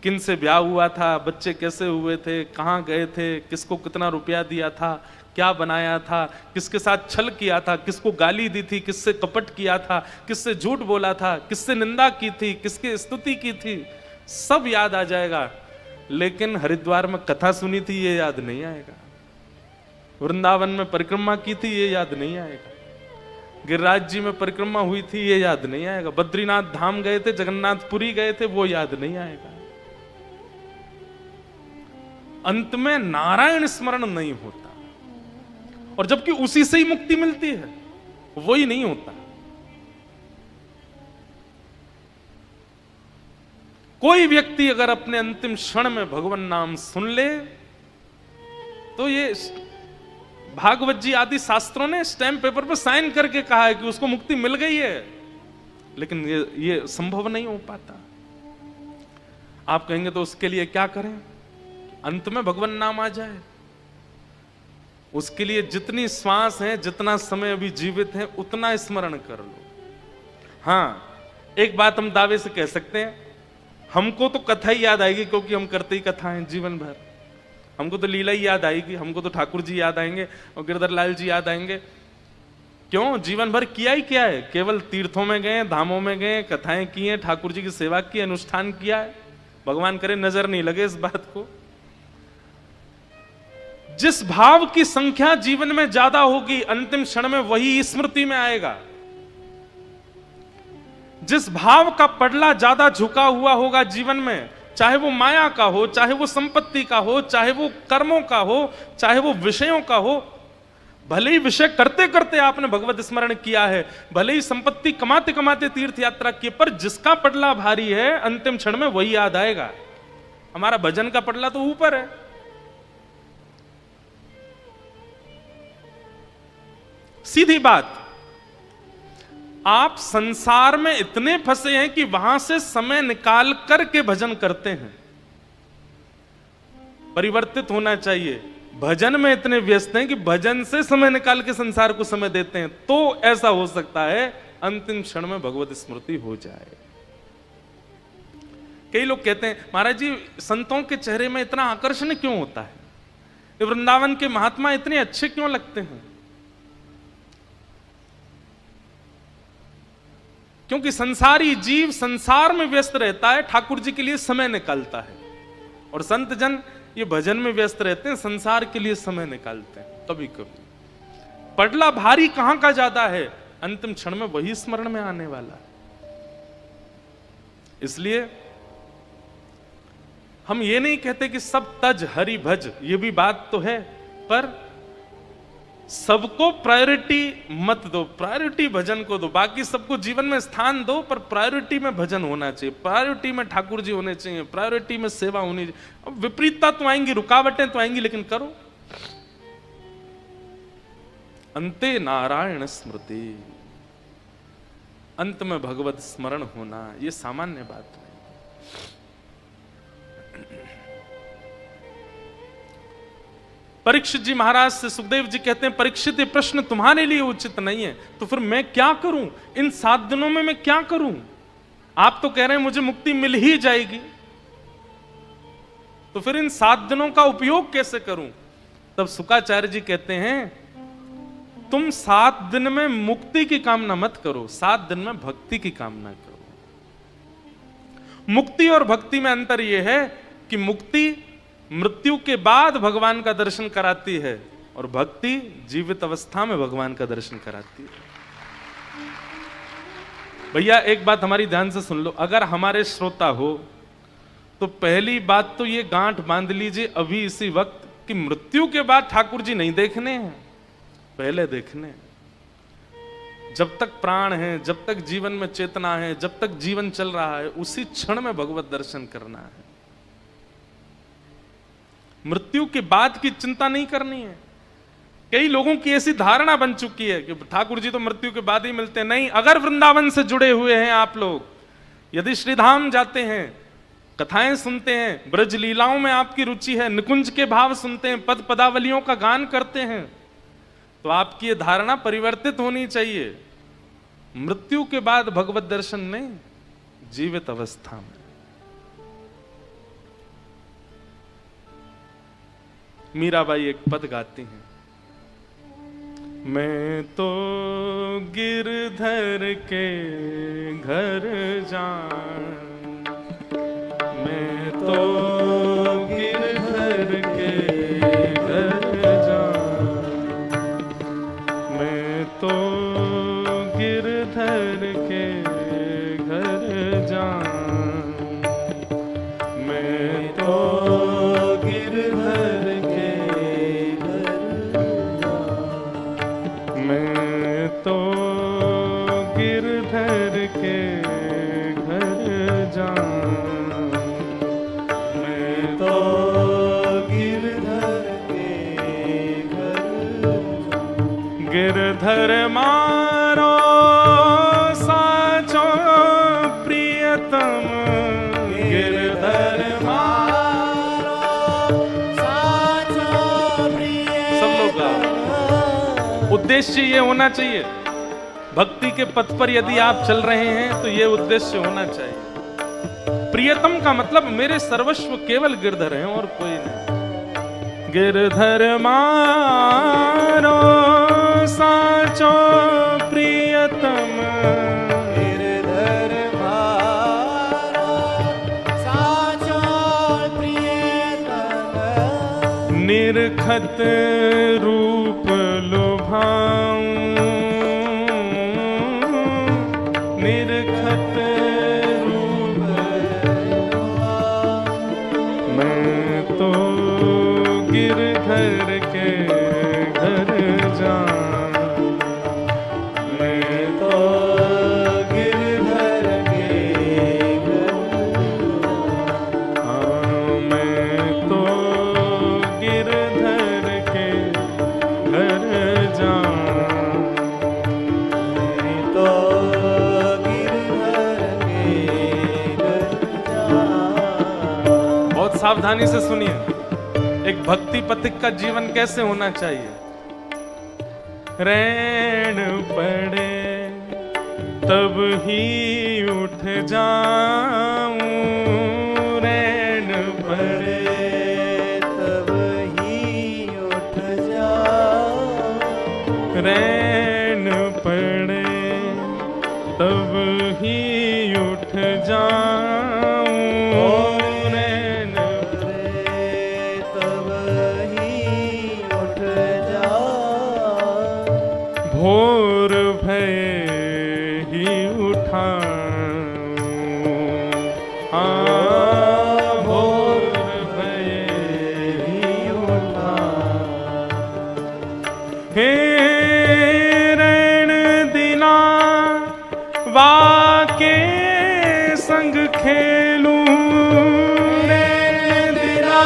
किन से ब्याह हुआ था, बच्चे कैसे हुए थे, कहां गए थे, किसको कितना रुपया दिया था, क्या बनाया था, किसके साथ छल किया था, किसको गाली दी थी, किससे कपट किया था, किससे झूठ बोला था, किससे निंदा की थी, किसकी स्तुति की थी, सब याद आ जाएगा। लेकिन हरिद्वार में कथा सुनी थी ये याद नहीं आएगा, वृंदावन में परिक्रमा की थी ये याद नहीं आएगा, गिरिराज जी में परिक्रमा हुई थी ये याद नहीं आएगा, बद्रीनाथ धाम गए थे, जगन्नाथपुरी गए थे, वो याद नहीं आएगा। अंत में नारायण स्मरण नहीं होता, और जबकि उसी से ही मुक्ति मिलती है, वो ही नहीं होता। कोई व्यक्ति अगर अपने अंतिम क्षण में भगवान नाम सुन ले तो ये भागवत जी आदि शास्त्रों ने स्टैम्प पेपर पर साइन करके कहा है कि उसको मुक्ति मिल गई है, लेकिन ये संभव नहीं हो पाता। आप कहेंगे तो उसके लिए क्या करें? अंत में भगवान नाम आ जाए, उसके लिए जितनी श्वास है, जितना समय अभी जीवित है, उतना स्मरण कर लो। हाँ, एक बात हम दावे से कह सकते हैं, हमको तो कथा ही याद आएगी, क्योंकि हम करते ही कथा हैं जीवन भर। हमको तो लीला ही याद आएगी, हमको तो ठाकुर जी याद आएंगे और गिरधर लाल जी याद आएंगे। क्यों? जीवन भर किया ही क्या है? केवल तीर्थों में गए, धामों में गए, कथाएं की हैं, ठाकुर जी की सेवा की, अनुष्ठान किया है। भगवान करे नजर नहीं लगे इस बात को। जिस भाव की संख्या जीवन में ज्यादा होगी, अंतिम क्षण में वही स्मृति में आएगा। जिस भाव का पडला ज्यादा झुका हुआ होगा जीवन में, चाहे वो माया का हो, चाहे वो संपत्ति का हो, चाहे वो कर्मों का हो, चाहे वो विषयों का हो, भले ही विषय करते करते आपने भगवत स्मरण किया है, भले ही संपत्ति कमाते कमाते तीर्थ यात्रा की, पर जिसका पडला भारी है अंतिम क्षण में वही याद आएगा। हमारा भजन का पडला तो ऊपर है। सीधी बात, आप संसार में इतने फंसे हैं कि वहां से समय निकाल करके भजन करते हैं। परिवर्तित होना चाहिए। भजन में इतने व्यस्त हैं कि भजन से समय निकाल के संसार को समय देते हैं, तो ऐसा हो सकता है अंतिम क्षण में भगवत स्मृति हो जाए। कई लोग कहते हैं, महाराज जी संतों के चेहरे में इतना आकर्षण क्यों होता है, ये वृंदावन के महात्मा इतने अच्छे क्यों लगते हैं? क्योंकि संसारी जीव संसार में व्यस्त रहता है, ठाकुर जी के लिए समय निकालता है, और संत जन ये भजन में व्यस्त रहते हैं, संसार के लिए समय निकालते हैं। कभी कभी पडला भारी कहां का ज्यादा है, अंतिम क्षण में वही स्मरण में आने वाला है। इसलिए हम ये नहीं कहते कि सब तज हरि भज, ये भी बात तो है, पर सबको प्रायोरिटी मत दो, प्रायोरिटी भजन को दो। बाकी सबको जीवन में स्थान दो, पर प्रायोरिटी में भजन होना चाहिए, प्रायोरिटी में ठाकुर जी होने चाहिए, प्रायोरिटी में सेवा होनी चाहिए। अब विपरीतता तो आएंगी, रुकावटें तो आएंगी, लेकिन करो। अंते नारायण स्मृति, अंत में भगवत स्मरण होना, यह सामान्य बात है। परीक्षित जी महाराज से सुखदेव जी कहते हैं, परीक्षित ये प्रश्न तुम्हारे लिए उचित नहीं है, तो फिर मैं क्या करूं? इन 7 दिनों में मैं क्या करूं? आप तो कह रहे हैं मुझे मुक्ति मिल ही जाएगी, तो फिर इन 7 दिनों का उपयोग कैसे करूं? तब शुकाचार्य जी कहते हैं, तुम 7 दिन में मुक्ति की कामना मत करो, 7 दिन में भक्ति की कामना करो। मुक्ति और भक्ति में अंतर यह है कि मुक्ति मृत्यु के बाद भगवान का दर्शन कराती है, और भक्ति जीवित अवस्था में भगवान का दर्शन कराती है। भैया एक बात हमारी ध्यान से सुन लो, अगर हमारे श्रोता हो तो पहली बात तो ये गांठ बांध लीजिए अभी इसी वक्त कि मृत्यु के बाद ठाकुर जी नहीं देखने हैं, पहले देखने हैं। जब तक प्राण है, जब तक जीवन में चेतना है, जब तक जीवन चल रहा है, उसी क्षण में भगवत दर्शन करना है। मृत्यु के बाद की चिंता नहीं करनी है। कई लोगों की ऐसी धारणा बन चुकी है कि ठाकुर जी तो मृत्यु के बाद ही मिलते हैं। नहीं, अगर वृंदावन से जुड़े हुए हैं आप लोग, यदि श्रीधाम जाते हैं, कथाएं सुनते हैं, ब्रज लीलाओं में आपकी रुचि है, निकुंज के भाव सुनते हैं, पद पदावलियों का गान करते हैं, तो आपकी ये धारणा परिवर्तित होनी चाहिए। मृत्यु के बाद भगवत दर्शन नहीं, जीवित अवस्था में। मीराबाई एक पद गाती हैं, मैं तो गिरधर के घर जाऊं, मैं तो गिरधर के घर जाऊं, मैं तो गिरधर के घर जाऊं, मैं तो गिरधर के घर जाऊं, मैं तो गिरधर के घर जाऊं। गिरधर मारो साचो प्रियतम, गिरधर मारो साचो प्रियतम। सब लोग गाओ। उद्देश्य ये होना चाहिए, भक्ति के पथ पर यदि आप चल रहे हैं तो ये उद्देश्य होना चाहिए। प्रियतम का मतलब मेरे सर्वस्व केवल गिरधर हैं और कोई नहीं। गिरधर मारो साचो प्रियतम, गिरधर मारो साचो प्रियतम। निरखत रूप लुभाऊं, निरखत रूप मैं तो गिरधर के घर जाऊं, मैं तो गिरधर के घर जाऊं, हाँ मैं तो गिरधर के घर जाऊं, मैं तो गिरधर के घर जाऊं। बहुत सावधानी से सुनिए, एक भक्ति पथिक का जीवन कैसे होना चाहिए। रैन पड़े तब ही उठ जाऊं, रैन पड़े तब ही उठ जाऊं, रैन पड़े तब ही उठ जाऊं, रैन तब ही उठ जाऊं। भोर भय ही उठाऊं, हाँ भोर भय ही उठाऊं। हे रैन दिना वाके संग खेलूं, रैन दिना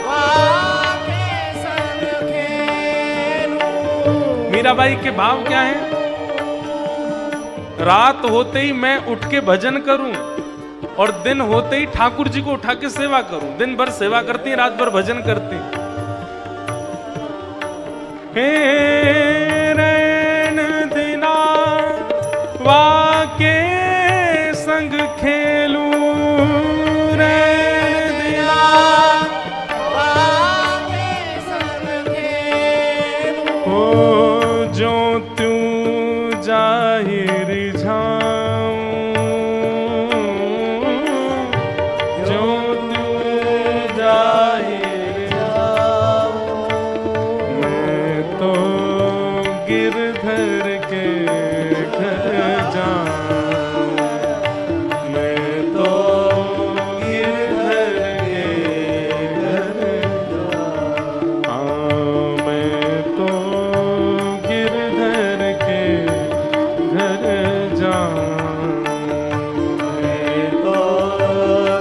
वाके संग खेलूं। मीराबाई के भाव क्या हैं? रात होते ही मैं उठ के भजन करूं और दिन होते ही ठाकुर जी को उठा के सेवा करूं। दिन भर सेवा करती हैं, रात भर भजन करती हैं। हे रैन दिना वाके संग खेलूं, रैन दिना वाके संग खेलूं। हो जो तू जाहिर झाऊं, जो तू जाहिर जाऊं। मैं तो गिरधर के घर जाऊं, मैं तो गिरधर के घर जाऊं, हाँ मैं तो गिरधर के घर जाऊं, मैं तो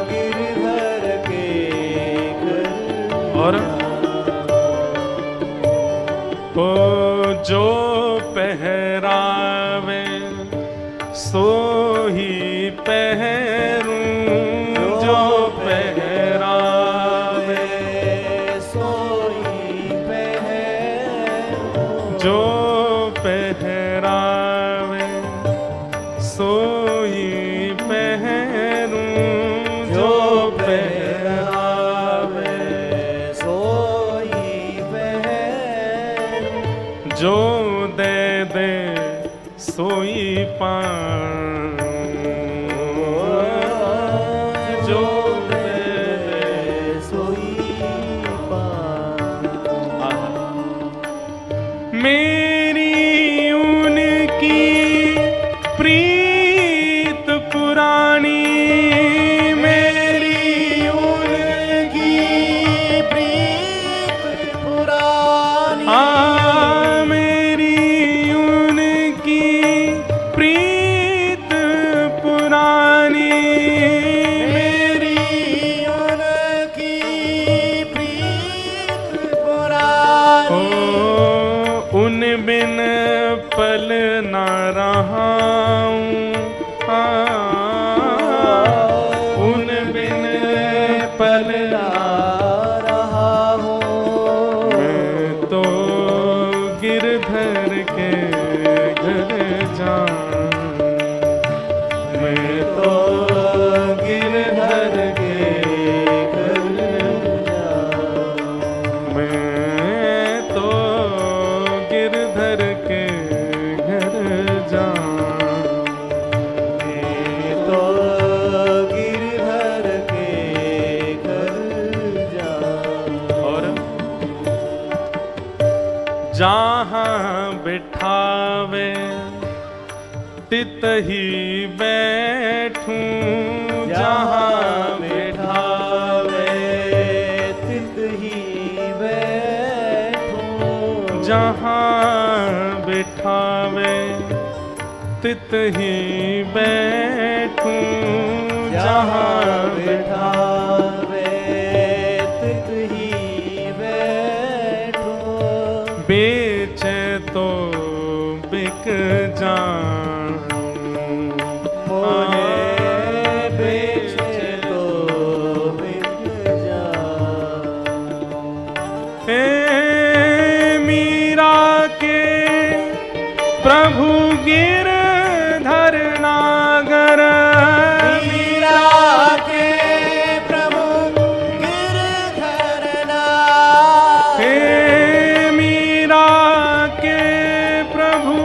गिरधर के घर और ओ जो पहरावे सो ही पहरूं, जो पहरावे सोई पहरूं। जो पहरावे सोई पहरूं, जो पहरावे सोई पहरूं। जो दे दे सोई पाऊं, जो दे दे सोई पाऊं। मेरी उनकी प्रीत पुरानी मेरी उनकी प्रीत पुरानी, हाँ मेरी उनकी प्रीत पुरानी, मेरी उनकी प्रीत पुरानी, उन बिन पल ना रहा उन बिन पल ना रहा हूँ। मैं तो गिरधर के घर जाऊं, मैं तो गिरधर के घर जाऊं, मैं तो गिरधर के घर जाऊं, मैं तो गिरधर के घर जाऊं। और जहाँ बिठावे तितही बैठूं, जहाँ बिठावे तितही बैठूं, जहाँ बिठावे तितही बैठूं, जहाँ बिठावे तितही बैठूं, बेचे तो बिक जाऊं, मोहे बेचे तो बिक जाऊं। हे मीरा के प्रभु गिरधर नागर, मीरा के प्रभु गिरधर नागर, हे मीरा के प्रभु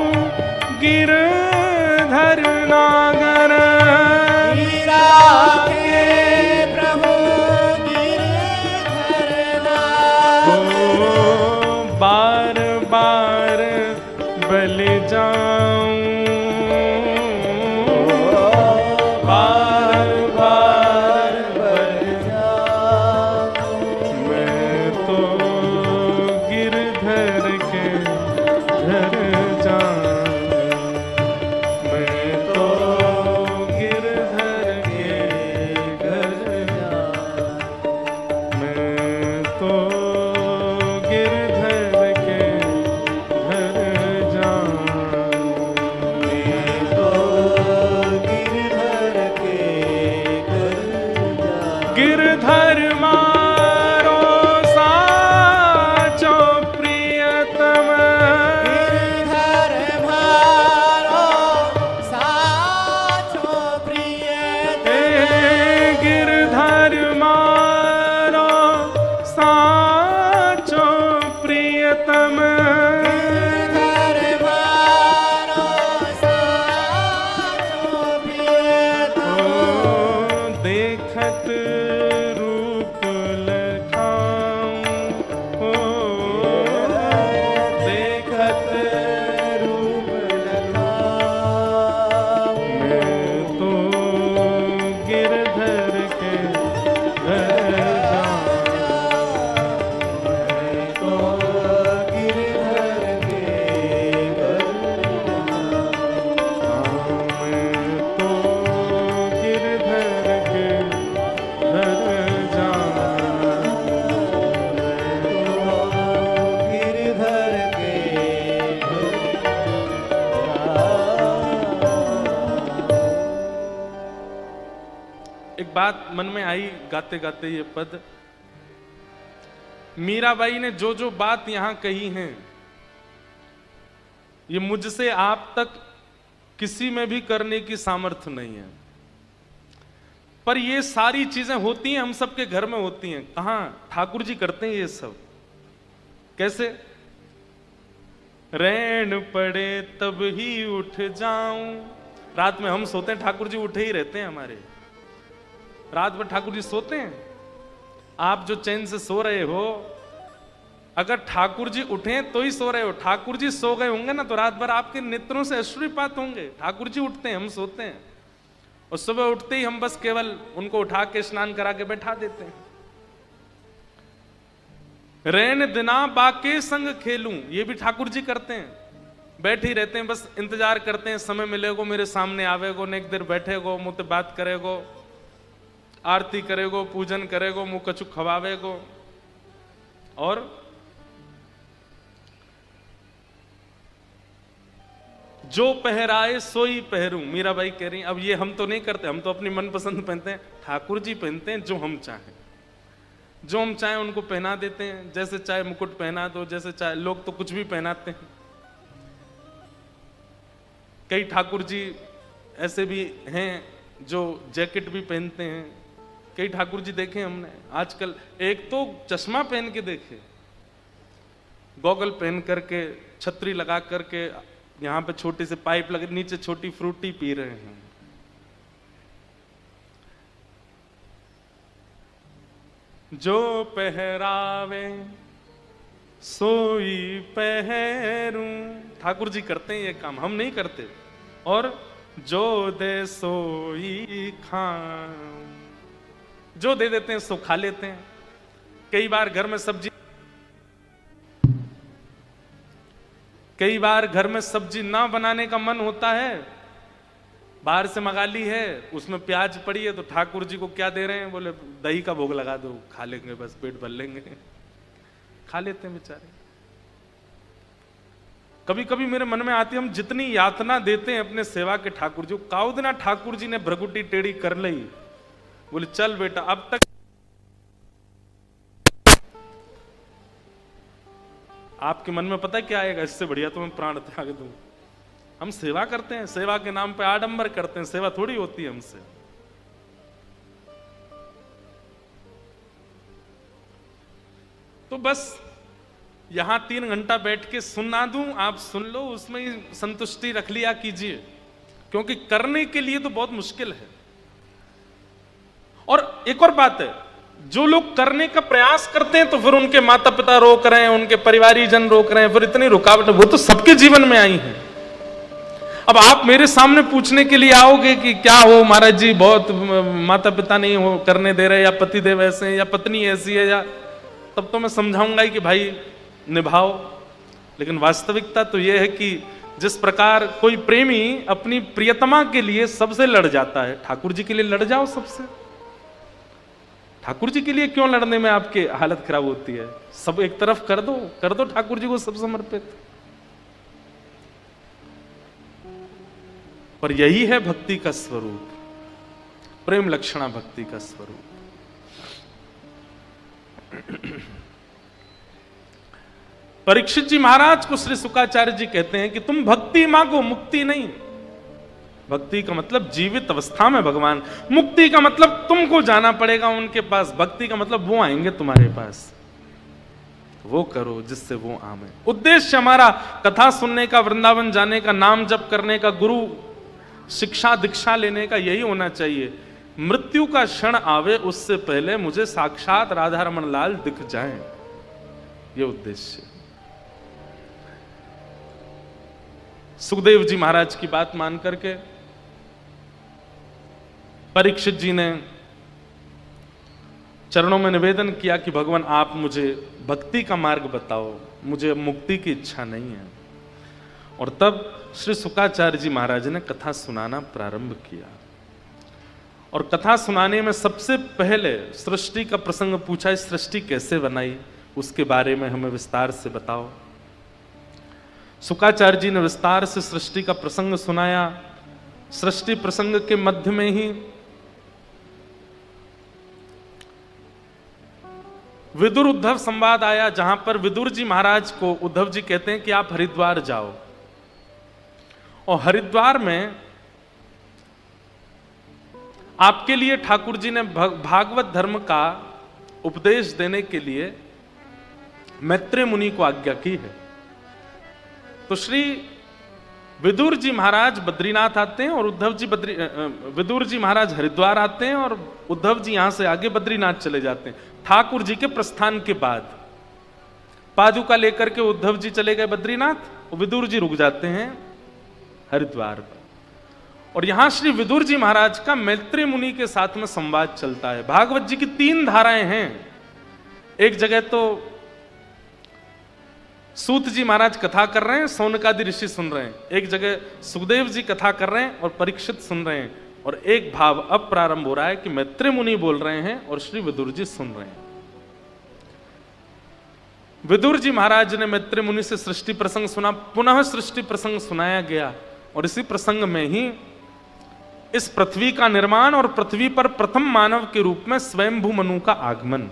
गिरधर नागर, मीरा के प्रभु गिरधर नागर, ओ बार बार बल जाऊं, बार बार बल जाऊं। मैं तो गिरधर के घर जाऊं, मैं तो गिरधर के घर जाऊं, मैं तो गिरधर के घर जाऊं, मैं तो गिरधर के घर जाऊं। गिरधर मारो साचो प्रियतम, गिरधर मारो साचो प्रियतम, हे गिरधर मारो साचो प्रियतम, गिरधर मारो साचो प्रियतम, ओ देखत रूप लखाऊं, ओ देखत रूप लखाऊं। मैं तो गिरधर के घर जाऊं, मैं तो गिरधर के घर जाऊं। मैं तो गिरधर के घर जाऊं, गिरधर के एक बात मन में आई गाते गाते ये पद, मीराबाई ने जो जो बात यहां कही है, ये मुझसे आप तक किसी में भी करने की सामर्थ्य नहीं है, पर ये सारी चीजें होती हैं, हम सबके घर में होती हैं। कहां ठाकुर जी करते हैं ये सब। कैसे? रैन पड़े तब ही उठ जाऊं। रात में हम सोते हैं, ठाकुर जी उठे ही रहते हैं हमारे। रात में ठाकुर जी सोते हैं। आप जो चैन से सो रहे हो, अगर ठाकुर जी उठे तो ही सो रहे हो, ठाकुर जी सो गए होंगे ना तो रात भर आपके नेत्रों से अश्रुपात होंगे। ठाकुर जी उठते हैं, हम सोते हैं, और सुबह उठते ही हम बस केवल उनको उठा के स्नान करा के बैठा देते हैं। रैन दिना बाके संग खेलूं, ये भी ठाकुर जी करते हैं। बैठे ही रहते हैं, बस इंतजार करते हैं समय मिलेगो, मेरे सामने आवेगो, नेक देर बैठेगो, मुझसे बात करेगो, आरती करेगो, पूजन करेगो, मुंह कछु खवावेगो। और जो पहराए सोई पहरूं, मीराबाई कह रही। अब ये हम तो नहीं करते, हम तो अपनी मनपसंद पहनते हैं, ठाकुर जी पहनते हैं जो हम चाहें, जो हम चाहें उनको पहना देते हैं। जैसे चाहे मुकुट पहना दो, जैसे चाहे, लोग तो कुछ भी पहनाते हैं। कई ठाकुर जी ऐसे भी हैं जो जैकेट भी पहनते हैं। कई ठाकुर जी देखे हमने आजकल, एक तो चश्मा पहन के देखे, गॉगल पहन करके, छतरी लगा करके, यहां पे छोटी सी पाइप लगे, नीचे छोटी फ्रूटी पी रहे हैं। जो पहरावे सोई पहरूं, ठाकुर जी करते हैं ये काम, हम नहीं करते। और जो दे सोई खाऊं, जो दे देते हैं सो खा लेते हैं। कई बार घर में सब्जी ना बनाने का मन होता है, बाहर से मंगा ली है, उसमें प्याज पड़ी है, तो ठाकुर जी को क्या दे रहे हैं, बोले दही का भोग लगा दो, खा लेंगे, बस पेट भर लेंगे। खा लेते हैं बेचारे। कभी कभी मेरे मन में आती है, हम जितनी यातना देते हैं अपने सेवा के ठाकुर जी, काउदना ठाकुर जी ने भ्रगुटी टेढ़ी कर ली, बोले चल बेटा अब तक आपके मन में पता है क्या आएगा, इससे बढ़िया तो मैं प्राण त्याग दूं। हम सेवा करते हैं, सेवा के नाम पे आडंबर करते हैं, सेवा थोड़ी होती है हमसे। तो बस यहां 3 घंटा बैठ के सुना दूं, आप सुन लो, उसमें ही संतुष्टि रख लिया कीजिए, क्योंकि करने के लिए तो बहुत मुश्किल है। और एक और बात है, जो लोग करने का प्रयास करते हैं तो फिर उनके माता पिता रोक रहे हैं, उनके परिवारी जन रोक रहे हैं, फिर इतनी रुकावट, वो तो सबके जीवन में आई है। अब आप मेरे सामने पूछने के लिए आओगे कि क्या हो महाराज जी, बहुत माता पिता नहीं हो करने दे रहे, या पति देव ऐसे हैं, या पत्नी ऐसी है, या, तब तो मैं समझाऊंगा ही कि भाई निभाओ। लेकिन वास्तविकता तो यह है कि जिस प्रकार कोई प्रेमी अपनी प्रियतमा के लिए सबसे लड़ जाता है, ठाकुर जी के लिए लड़ जाओ सबसे। ठाकुर जी के लिए क्यों लड़ने में आपकी हालत खराब होती है? सब एक तरफ कर दो ठाकुर जी को सब समर्पित। पर यही है भक्ति का स्वरूप, प्रेम लक्षणा भक्ति का स्वरूप। परीक्षित जी महाराज को श्री शुकाचार्य जी कहते हैं कि तुम भक्ति मांगो, मुक्ति नहीं। भक्ति का मतलब जीवित अवस्था में भगवान, मुक्ति का मतलब तुमको जाना पड़ेगा उनके पास, भक्ति का मतलब वो आएंगे तुम्हारे पास। वो करो जिससे वो आवे। उद्देश्य हमारा कथा सुनने का, वृंदावन जाने का, नाम जप करने का, गुरु शिक्षा दीक्षा लेने का यही होना चाहिए। मृत्यु का क्षण आवे उससे पहले मुझे साक्षात राधा रमन लाल दिख जाएं, ये उद्देश्य। सुखदेव जी महाराज की बात मान करके परीक्षित जी ने चरणों में निवेदन किया कि भगवान आप मुझे भक्ति का मार्ग बताओ, मुझे मुक्ति की इच्छा नहीं है। और तब श्री शुकाचार्य जी महाराज ने कथा सुनाना प्रारंभ किया। और कथा सुनाने में सबसे पहले सृष्टि का प्रसंग पूछा, सृष्टि कैसे बनाई, उसके बारे में हमें विस्तार से बताओ। शुकाचार्य जी ने विस्तार से सृष्टि का प्रसंग सुनाया। सृष्टि प्रसंग के मध्य में ही विदुर उद्धव संवाद आया, जहां पर विदुर जी महाराज को उद्धव जी कहते हैं कि आप हरिद्वार जाओ। और हरिद्वार में आपके लिए ठाकुर जी ने भागवत धर्म का उपदेश देने के लिए मैत्रेय मुनि को आज्ञा की है। तो श्री विदुर जी महाराज बद्रीनाथ आते हैं और विदुर जी महाराज हरिद्वार आते हैं, और उद्धव जी यहां से आगे बद्रीनाथ चले जाते हैं ठाकुर जी के प्रस्थान के बाद। पादुका लेकर के उद्धव जी चले गए बद्रीनाथ, विदुर जी रुक जाते हैं हरिद्वार पर। और यहां श्री विदुर जी महाराज का मैत्री मुनि के साथ में संवाद चलता है। भागवत जी की 3 धाराएं हैं। एक जगह तो सूत जी महाराज कथा कर रहे हैं, सौनकादि ऋषि सुन रहे हैं। एक जगह सुखदेव जी कथा कर रहे हैं और परीक्षित सुन रहे हैं। और एक भाव अब प्रारंभ हो रहा है कि मैत्री मुनि बोल रहे हैं और श्री विदुर जी सुन रहे हैं। विदुर जी महाराज ने मैत्री मुनि से सृष्टि प्रसंग सुना, पुनः सृष्टि प्रसंग सुनाया गया। और इसी प्रसंग में ही इस पृथ्वी का निर्माण और पृथ्वी पर प्रथम मानव के रूप में स्वयंभू मनु का आगमन।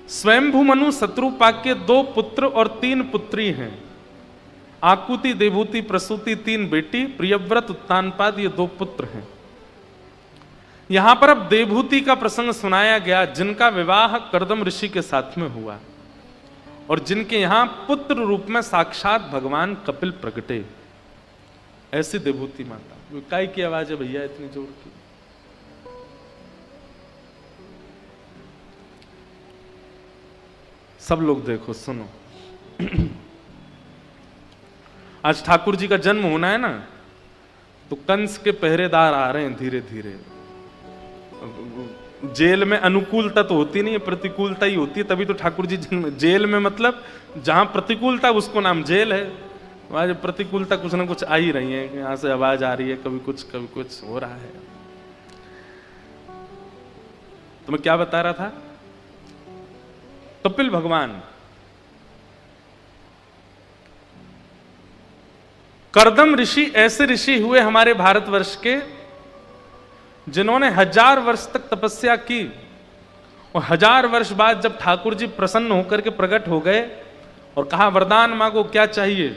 स्वयंभू मनु शत्रुपा के 2 पुत्र और 3 पुत्री हैं। आकुति, देवहूति, प्रसूति 3 बेटी, प्रियव्रत, उत्तानपाद ये 2 पुत्र हैं। यहां पर अब देवहूति का प्रसंग सुनाया गया, जिनका विवाह कर्दम ऋषि के साथ में हुआ और जिनके यहां पुत्र रूप में साक्षात भगवान कपिल प्रगटे। ऐसी देवहूति माता। काय की आवाज है भैया इतनी जोर की? सब लोग देखो, सुनो। आज ठाकुर जी का जन्म होना है ना, तो कंस के पहरेदार आ रहे हैं धीरे धीरे। जेल में अनुकूलता तो होती नहीं है, प्रतिकूलता ही होती है, तभी तो ठाकुर जी जन्म। जेल में मतलब जहां प्रतिकूलता उसको नाम जेल है। आज प्रतिकूलता कुछ ना कुछ आ ही रही है, यहां से आवाज आ रही है, कभी कुछ हो रहा है। तो मैं क्या बता रहा था? कपिल भगवान कर्दम ऋषि ऐसे ऋषि हुए हमारे भारतवर्ष के, जिन्होंने 1000 वर्ष तक तपस्या की। और 1000 वर्ष बाद जब ठाकुर जी प्रसन्न होकर के प्रकट हो गए और कहा वरदान मांगो, क्या चाहिए?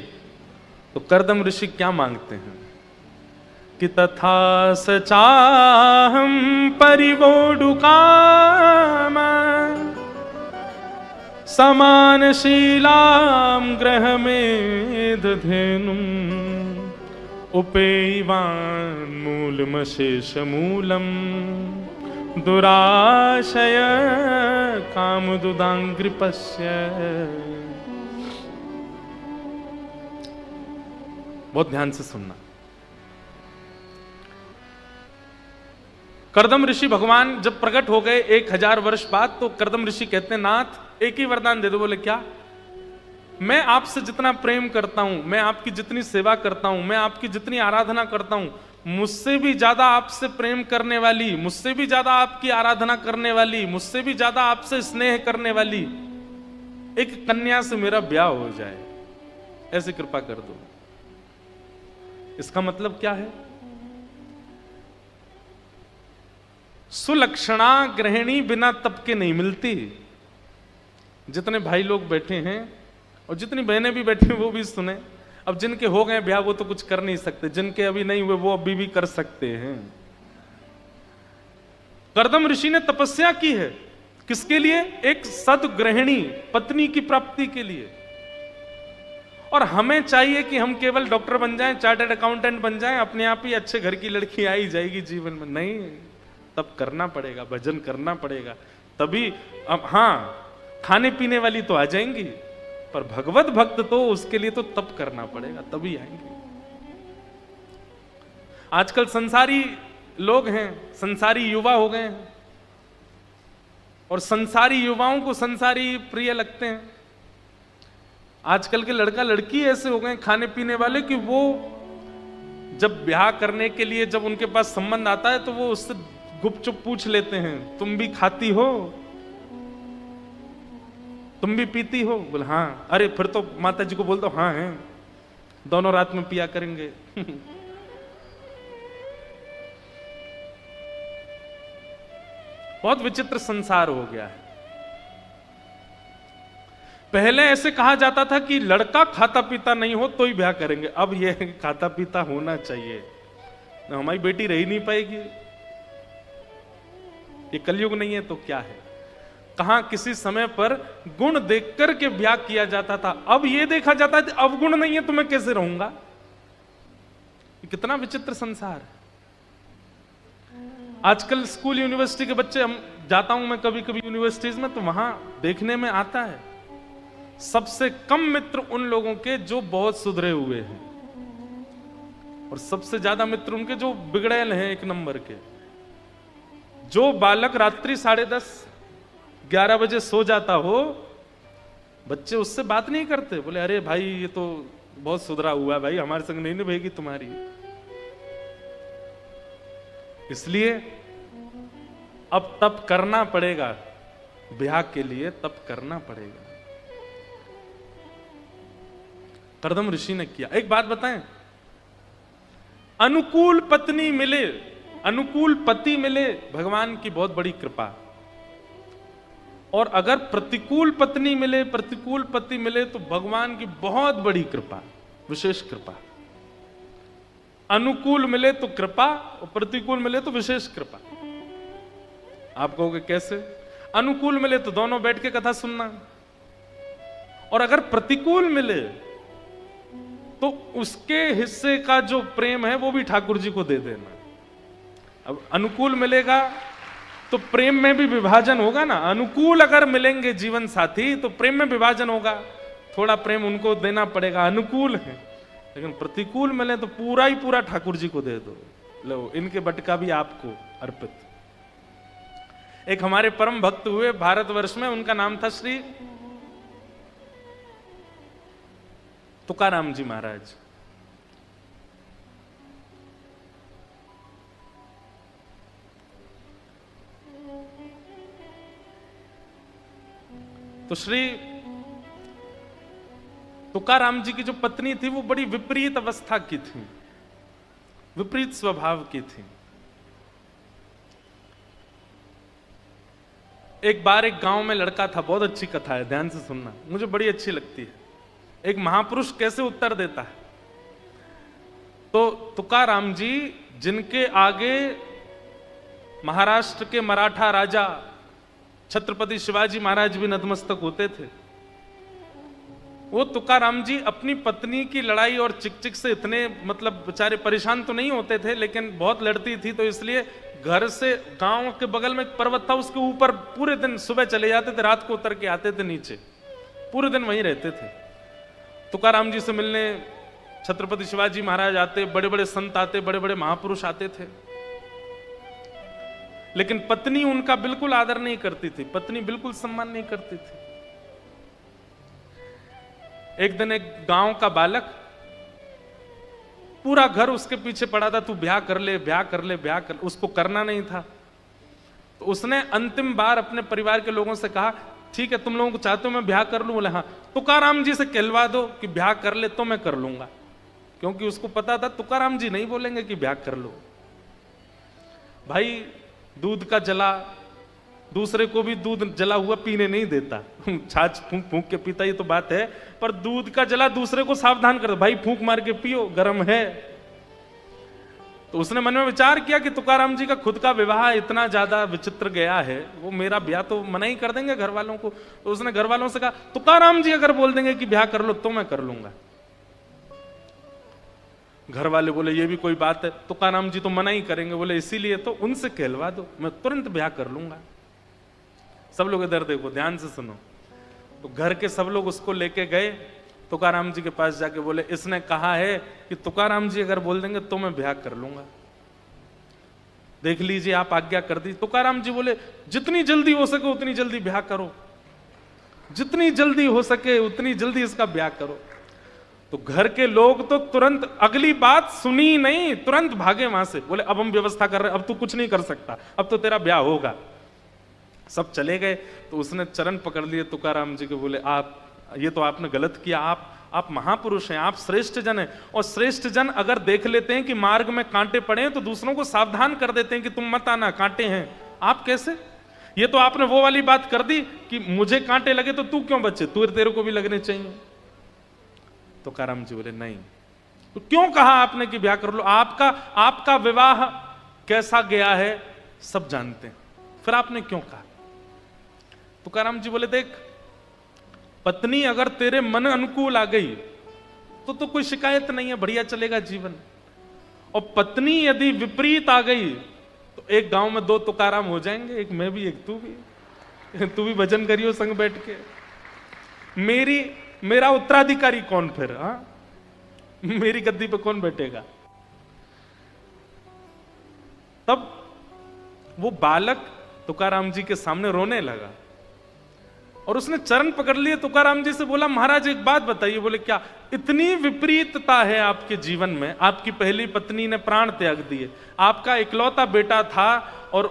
तो कर्दम ऋषि क्या मांगते हैं कि तथा सचाहम परिवोडुकाम समानशीलाम ग्रह में धेनुम उपेयवान मूलमशेष मूलम दुराशय कामदुदांग्रिपस्य। बहुत ध्यान से सुनना। कर्दम ऋषि भगवान जब प्रकट हो गए 1000 वर्ष बाद, तो कर्दम ऋषि कहते हैं नाथ एक ही वरदान दे दो। बोले क्या? मैं आपसे जितना प्रेम करता हूं, मैं आपकी जितनी सेवा करता हूं, मैं आपकी जितनी आराधना करता हूं, मुझसे भी ज्यादा आपसे प्रेम करने वाली, मुझसे भी ज्यादा आपकी आराधना करने वाली, मुझसे भी ज्यादा आपसे स्नेह करने वाली एक कन्या से मेरा ब्याह हो जाए, ऐसी कृपा कर दो। इसका मतलब क्या है? सुलक्षणा गृहिणी बिना तप के नहीं मिलती। जितने भाई लोग बैठे हैं और जितनी बहनें भी बैठी हैं वो भी सुने। अब जिनके हो गए ब्याह वो तो कुछ कर नहीं सकते, जिनके अभी नहीं हुए वो अभी भी कर सकते हैं। कर्दम ऋषि ने तपस्या की है, किसके लिए? एक सदगृहिणी पत्नी की प्राप्ति के लिए। और हमें चाहिए कि हम केवल डॉक्टर बन जाएं, चार्टर्ड अकाउंटेंट बन जाएं, अपने आप ही अच्छे घर की लड़की आ ही जाएगी जीवन में। नहीं, तब करना पड़ेगा, भजन करना पड़ेगा, तभी। अब हाँ, खाने पीने वाली तो आ जाएंगी, पर भगवत भक्त तो उसके लिए तो तप करना पड़ेगा, तभी आएंगे। आजकल संसारी लोग हैं, संसारी युवा हो गए हैं, और संसारी युवाओं को संसारी प्रिय लगते हैं। आजकल के लड़का लड़की ऐसे हो गए खाने पीने वाले कि वो जब ब्याह करने के लिए जब उनके पास संबंध आता है तो वो उससे गुपचुप पूछ लेते हैं, तुम भी खाती हो, तुम भी पीती हो? बोले हाँ। अरे फिर तो माता जी को बोल दो हाँ है, दोनों रात में पिया करेंगे। बहुत विचित्र संसार हो गया है। पहले ऐसे कहा जाता था कि लड़का खाता पीता नहीं हो तो ही ब्याह करेंगे, अब यह खाता पीता होना चाहिए, हमारी बेटी रह ही नहीं पाएगी। ये कलयुग नहीं है तो क्या है? कहां किसी समय पर गुण देख करके ब्याह किया जाता था, अब यह देखा जाता है अब गुण नहीं है तो मैं कैसे रहूंगा? कितना विचित्र संसार है। आजकल स्कूल यूनिवर्सिटी के बच्चे, हम जाता हूं मैं कभी कभी यूनिवर्सिटीज में, तो वहां देखने में आता है सबसे कम मित्र उन लोगों के जो बहुत सुधरे हुए हैं, और सबसे ज्यादा मित्र उनके जो बिगड़ैल हैं, एक नंबर के। जो बालक रात्रि 10:30 11 बजे सो जाता हो, बच्चे उससे बात नहीं करते, बोले अरे भाई ये तो बहुत सुधरा हुआ है भाई, हमारे संग नहीं निभाएगी तुम्हारी। इसलिए अब तप करना पड़ेगा, ब्याह के लिए तप करना पड़ेगा। करदम ऋषि ने किया। एक बात बताएं, अनुकूल पत्नी मिले, अनुकूल पति मिले, भगवान की बहुत बड़ी कृपा। और अगर प्रतिकूल पत्नी मिले, प्रतिकूल पति मिले, तो भगवान की बहुत बड़ी कृपा, विशेष कृपा। अनुकूल मिले तो कृपा, और प्रतिकूल मिले तो विशेष कृपा। आप कहोगे कैसे? अनुकूल मिले तो दोनों बैठ के कथा सुनना, और अगर प्रतिकूल मिले तो उसके हिस्से का जो प्रेम है वो भी ठाकुर जी को दे देना। अब अनुकूल मिलेगा तो प्रेम में भी विभाजन होगा ना। अनुकूल अगर मिलेंगे जीवन साथी तो प्रेम में विभाजन होगा, थोड़ा प्रेम उनको देना पड़ेगा, अनुकूल है। लेकिन प्रतिकूल मिले तो पूरा ही पूरा ठाकुर जी को दे दो, लो इनके बटका भी आपको अर्पित। एक हमारे परम भक्त हुए भारतवर्ष में, उनका नाम था श्री तुकाराम जी महाराज। तो श्री तुकाराम जी की जो पत्नी थी वो बड़ी विपरीत अवस्था की थी, विपरीत स्वभाव की थी। एक बार एक गांव में लड़का था, बहुत अच्छी कथा है, ध्यान से सुनना, मुझे बड़ी अच्छी लगती है। एक महापुरुष कैसे उत्तर देता है। तो तुकाराम जी, जिनके आगे महाराष्ट्र के मराठा राजा छत्रपति शिवाजी महाराज भी नतमस्तक होते थे, वो तुकाराम जी अपनी पत्नी की लड़ाई और चिकचिक से इतने मतलब बेचारे परेशान तो नहीं होते थे, लेकिन बहुत लड़ती थी, तो इसलिए घर से गांव के बगल में एक पर्वत था, उसके ऊपर पूरे दिन सुबह चले जाते थे, रात को उतर के आते थे नीचे, पूरे दिन वहीं रहते थे। तुकाराम जी से मिलने छत्रपति शिवाजी महाराज आते, बड़े बड़े संत आते, बड़े बड़े महापुरुष आते थे, लेकिन पत्नी उनका बिल्कुल आदर नहीं करती थी, पत्नी बिल्कुल सम्मान नहीं करती थी। एक दिन एक गांव का बालक, पूरा घर उसके पीछे पड़ा था, तू ब्याह कर ले, ब्याह कर ले, ब्याह कर ले, उसको करना नहीं था। तो उसने अंतिम बार अपने परिवार के लोगों से कहा, ठीक है तुम लोगों को चाहते हो मैं ब्याह कर लूं? बोले हाँ। तुकाराम जी से कहलवा दो कि ब्याह कर ले तो मैं कर लूंगा, क्योंकि उसको पता था तुकाराम जी नहीं बोलेंगे कि ब्याह कर लो। भाई दूध का जला, दूसरे को भी दूध जला हुआ पीने नहीं देता, छाछ फूंक फूंक के पीता, ही तो बात है, पर दूध का जला दूसरे को सावधान कर दो, भाई फूंक मार के पियो, गर्म है। तो उसने मन में विचार किया कि तुकाराम जी का खुद का विवाह इतना ज्यादा विचित्र गया है, वो मेरा ब्याह तो मना ही कर देंगे घर वालों को। तो उसने घर वालों से कहा, तुकाराम जी अगर बोल देंगे कि ब्याह कर लो तो मैं कर लूंगा। घर वाले बोले ये भी कोई बात है, तुकाराम जी तो मना ही करेंगे। बोले इसीलिए तो उनसे कहलवा दो, मैं तुरंत ब्याह कर लूंगा। सब लोग इधर देखो, ध्यान से सुनो। तो घर के सब लोग उसको लेके गए तुकाराम जी के पास, जाके बोले इसने कहा है कि तुकाराम जी अगर बोल देंगे तो मैं ब्याह कर लूंगा, देख लीजिए आप आज्ञा कर दी। तुकाराम जी बोले जितनी जल्दी हो सके उतनी जल्दी ब्याह करो, जितनी जल्दी हो सके उतनी जल्दी इसका ब्याह करो। तो घर के लोग तो तुरंत, अगली बात सुनी नहीं, तुरंत भागे वहां से, बोले अब हम व्यवस्था कर रहे हैं, अब तू कुछ नहीं कर सकता, अब तो तेरा ब्याह होगा। सब चले गए। तो उसने चरण पकड़ लिए तुकाराम जी के, बोले आप ये तो आपने गलत किया, आप महापुरुष हैं, आप श्रेष्ठ जन हैं, और श्रेष्ठ जन अगर देख लेते हैं कि मार्ग में कांटे पड़े हैं तो दूसरों को सावधान कर देते हैं कि तुम मत आना, कांटे हैं। आप कैसे? ये तो आपने वो वाली बात कर दी कि मुझे कांटे लगे तो तू क्यों बचे, तेरे को भी लगने चाहिए। तुकाराम जी बोले नहीं। तो क्यों कहा आपने कि ब्याह कर लो? आपका विवाह कैसा गया है सब जानते हैं, फिर आपने क्यों कहा? तुकाराम जी बोले देख, पत्नी अगर तेरे मन अनुकूल आ गई तो कोई शिकायत नहीं है, बढ़िया चलेगा जीवन। और पत्नी यदि विपरीत आ गई तो एक गांव में 2 तुकाराम हो जाएंगे, एक मैं भी एक तू भी। तू भी भजन करियो संग बैठ के, मेरा उत्तराधिकारी कौन फिर? हाँ, मेरी गद्दी पे कौन बैठेगा? तब वो बालक तुकाराम जी के सामने रोने लगा और उसने चरण पकड़ लिए, तुकाराम जी से बोला, महाराज एक बात बताइए। बोले क्या? इतनी विपरीतता है आपके जीवन में, आपकी पहली पत्नी ने प्राण त्याग दिए, आपका इकलौता बेटा था और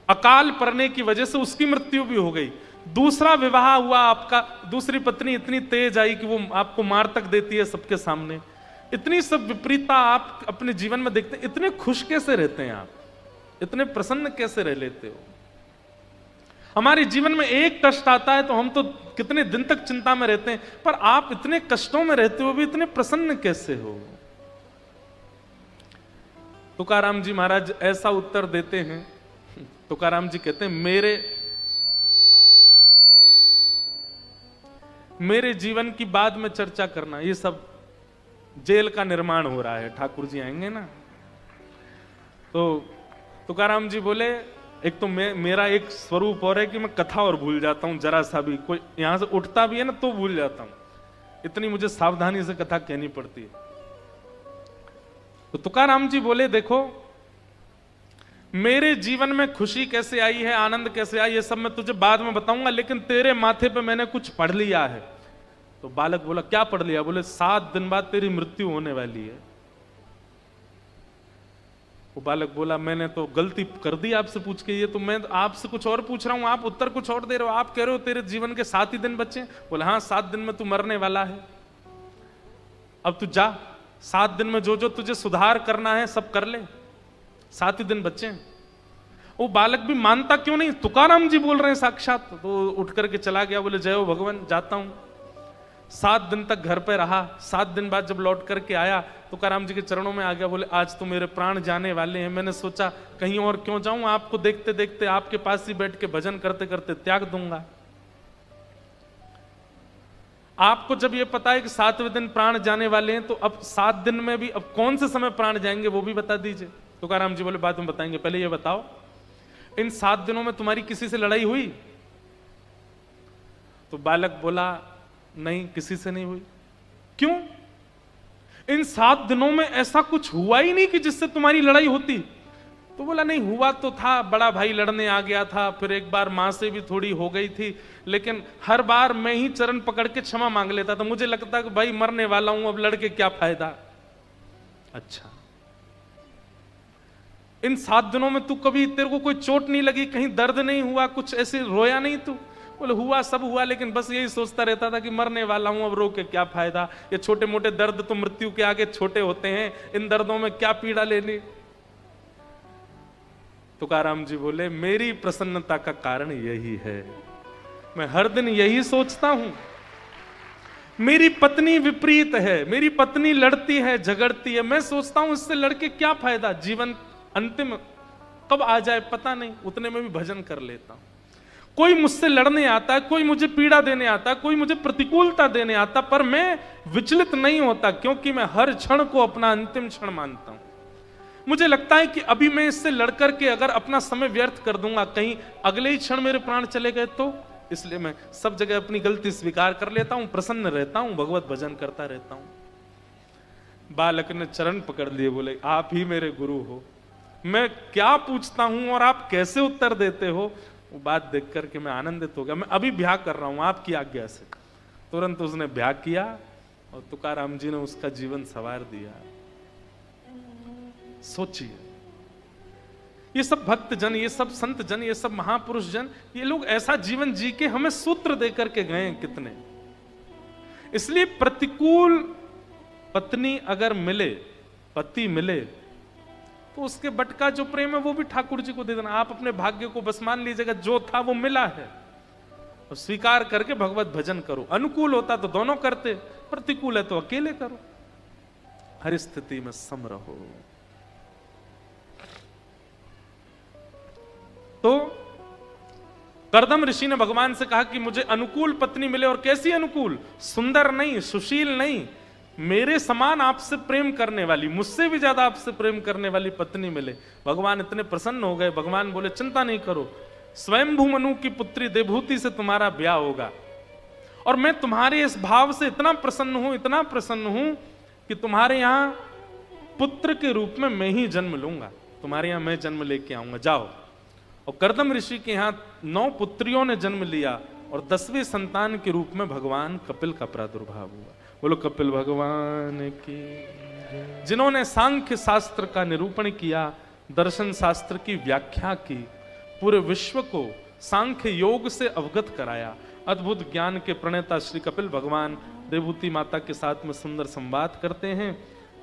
अकाल पड़ने की वजह से उसकी मृत्यु भी हो गई, दूसरा विवाह हुआ आपका, दूसरी पत्नी इतनी तेज आई कि वो आपको मार तक देती है सबके सामने, इतनी सब विपरीतता आप अपने जीवन में देखते हैं, इतने खुश कैसे रहते हैं आप, इतने प्रसन्न कैसे रह लेते हो? हमारे जीवन में एक कष्ट आता है तो हम तो कितने दिन तक चिंता में रहते हैं, पर आप इतने कष्टों में रहते हो भी इतने प्रसन्न कैसे हो? तुकाराम जी महाराज ऐसा उत्तर देते हैं। तुकाराम जी कहते हैं, मेरे जीवन की बाद में चर्चा करना, ये सब जेल का निर्माण हो रहा है, ठाकुर जी आएंगे ना। तो तुकाराम जी बोले, एक तो मेरा एक स्वरूप और है कि मैं कथा और भूल जाता हूं, जरा सा भी कोई यहां से उठता भी है ना तो भूल जाता हूं, इतनी मुझे सावधानी से कथा कहनी पड़ती है। तो तुकाराम जी बोले, देखो मेरे जीवन में खुशी कैसे आई है, आनंद कैसे आई, ये सब मैं तुझे बाद में बताऊंगा, लेकिन तेरे माथे पे मैंने कुछ पढ़ लिया है। तो बालक बोला, क्या पढ़ लिया? बोले 7 दिन बाद तेरी मृत्यु होने वाली है। वो बालक बोला, मैंने तो गलती कर दी आपसे पूछ के, ये तो मैं आपसे कुछ और पूछ रहा हूं, आप उत्तर कुछ और दे रहे हो, आप कह रहे हो तेरे जीवन के 7 ही दिन बचे। बोला, हाँ 7 दिन में तू मरने वाला है, अब तू जा, 7 दिन में जो जो तुझे सुधार करना है सब कर ले, 7 ही दिन बच्चे। वो बालक भी मानता क्यों नहीं, तुकाराम जी बोल रहे हैं साक्षात। तो उठ करके चला गया, बोले जय हो भगवान, जाता हूं। 7 दिन तक घर पे रहा, 7 दिन बाद जब लौट करके आया तुकाराम जी के चरणों में आ गया, बोले आज तो मेरे प्राण जाने वाले हैं, मैंने सोचा कहीं और क्यों जाऊं, आपको देखते देखते आपके पास ही बैठ के भजन करते करते त्याग दूंगा। आपको जब ये पता है कि 7वें दिन प्राण जाने वाले हैं, तो अब 7 दिन में भी अब कौन से समय प्राण जाएंगे वो भी बता दीजिए। तुकाराम जी बोले, बाद में बताएंगे, पहले ये बताओ इन 7 दिनों में तुम्हारी किसी से लड़ाई हुई? तो बालक बोला, नहीं किसी से नहीं हुई। क्यों? इन 7 दिनों में ऐसा कुछ हुआ ही नहीं कि जिससे तुम्हारी लड़ाई होती। तो बोला, नहीं हुआ तो था, बड़ा भाई लड़ने आ गया था, फिर एक बार मां से भी थोड़ी हो गई थी, लेकिन हर बार मैं ही चरण पकड़ के क्षमा मांग लेता था, मुझे लगता कि भाई मरने वाला हूं, अब लड़के क्या फायदा। अच्छा, इन 7 दिनों में तू कभी, तेरे को कोई चोट नहीं लगी, कहीं दर्द नहीं हुआ, कुछ ऐसे रोया नहीं तू? बोले, हुआ सब हुआ, लेकिन बस यही सोचता रहता था कि मरने वाला हूं, अब रो के क्या फायदा, ये छोटे मोटे दर्द तो मृत्यु के आगे छोटे होते हैं, इन दर्दों में क्या पीड़ा लेनी। तुकाराम जी बोले, मेरी प्रसन्नता का कारण यही है, मैं हर दिन यही सोचता हूं। मेरी पत्नी विपरीत है, मेरी पत्नी लड़ती है, झगड़ती है, मैं सोचता हूं इससे लड़के क्या फायदा, जीवन अंतिम कब आ जाए पता नहीं, उतने में भी भजन कर लेता हूं। कोई मुझसे लड़ने आता है, कोई मुझे पीड़ा देने आता है, कोई मुझे प्रतिकूलता देने आता, पर मैं विचलित नहीं होता, क्योंकि मैं हर क्षण को अपना अंतिम क्षण मानता हूं। मुझे लगता है कि अभी मैं इससे लड़कर के अगर अपना समय व्यर्थ कर दूंगा, कहीं अगले ही क्षण मेरे प्राण चले गए तो, इसलिए मैं सब जगह अपनी गलती स्वीकार कर लेता हूं, प्रसन्न रहता हूं, भगवत भजन करता रहता हूं। बालक ने चरण पकड़ लिए, बोले, आप ही मेरे गुरु हो, मैं क्या पूछता हूं और आप कैसे उत्तर देते हो, वो बात देख करके मैं आनंदित हो गया। मैं अभी ब्याह कर रहा हूं आपकी आज्ञा से। तुरंत उसने ब्याह किया और तुकाराम जी ने उसका जीवन संवार दिया। सोचिए, ये सब भक्त जन, ये सब संत जन, ये सब महापुरुष जन, ये लोग ऐसा जीवन जी के हमें सूत्र दे करके गए हैं कितने। इसलिए प्रतिकूल पत्नी अगर मिले, पति मिले, तो उसके बटका जो प्रेम है वो भी ठाकुर जी को दे देना। आप अपने भाग्य को बस मान लीजिएगा, जो था वो मिला है, और स्वीकार करके भगवत भजन करो। अनुकूल होता तो दोनों करते, प्रतिकूल है तो अकेले करो, हर स्थिति में सम रहो। तो कर्दम ऋषि ने भगवान से कहा कि मुझे अनुकूल पत्नी मिले, और कैसी अनुकूल? सुंदर नहीं, सुशील नहीं, मेरे समान आपसे प्रेम करने वाली, मुझसे भी ज्यादा आपसे प्रेम करने वाली पत्नी मिले। भगवान इतने प्रसन्न हो गए, भगवान बोले, चिंता नहीं करो, स्वयंभू मनु की पुत्री देवहूति से तुम्हारा ब्याह होगा, और मैं तुम्हारे इस भाव से इतना प्रसन्न हूं कि तुम्हारे यहां पुत्र के रूप में मैं ही जन्म लूंगा, तुम्हारे यहां मैं जन्म लेके आऊंगा, जाओ। और कर्दम ऋषि के यहां 9 पुत्रियों ने जन्म लिया और 10वें संतान के रूप में भगवान कपिल का प्रादुर्भाव हुआ। बोलो कपिल भगवान की, जिन्होंने सांख्य शास्त्र का निरूपण किया, दर्शन शास्त्र की व्याख्या की, पूरे विश्व को सांख्य योग से अवगत कराया। अद्भुत ज्ञान के प्रणेता श्री कपिल भगवान देवहूति माता के साथ में सुंदर संवाद करते हैं।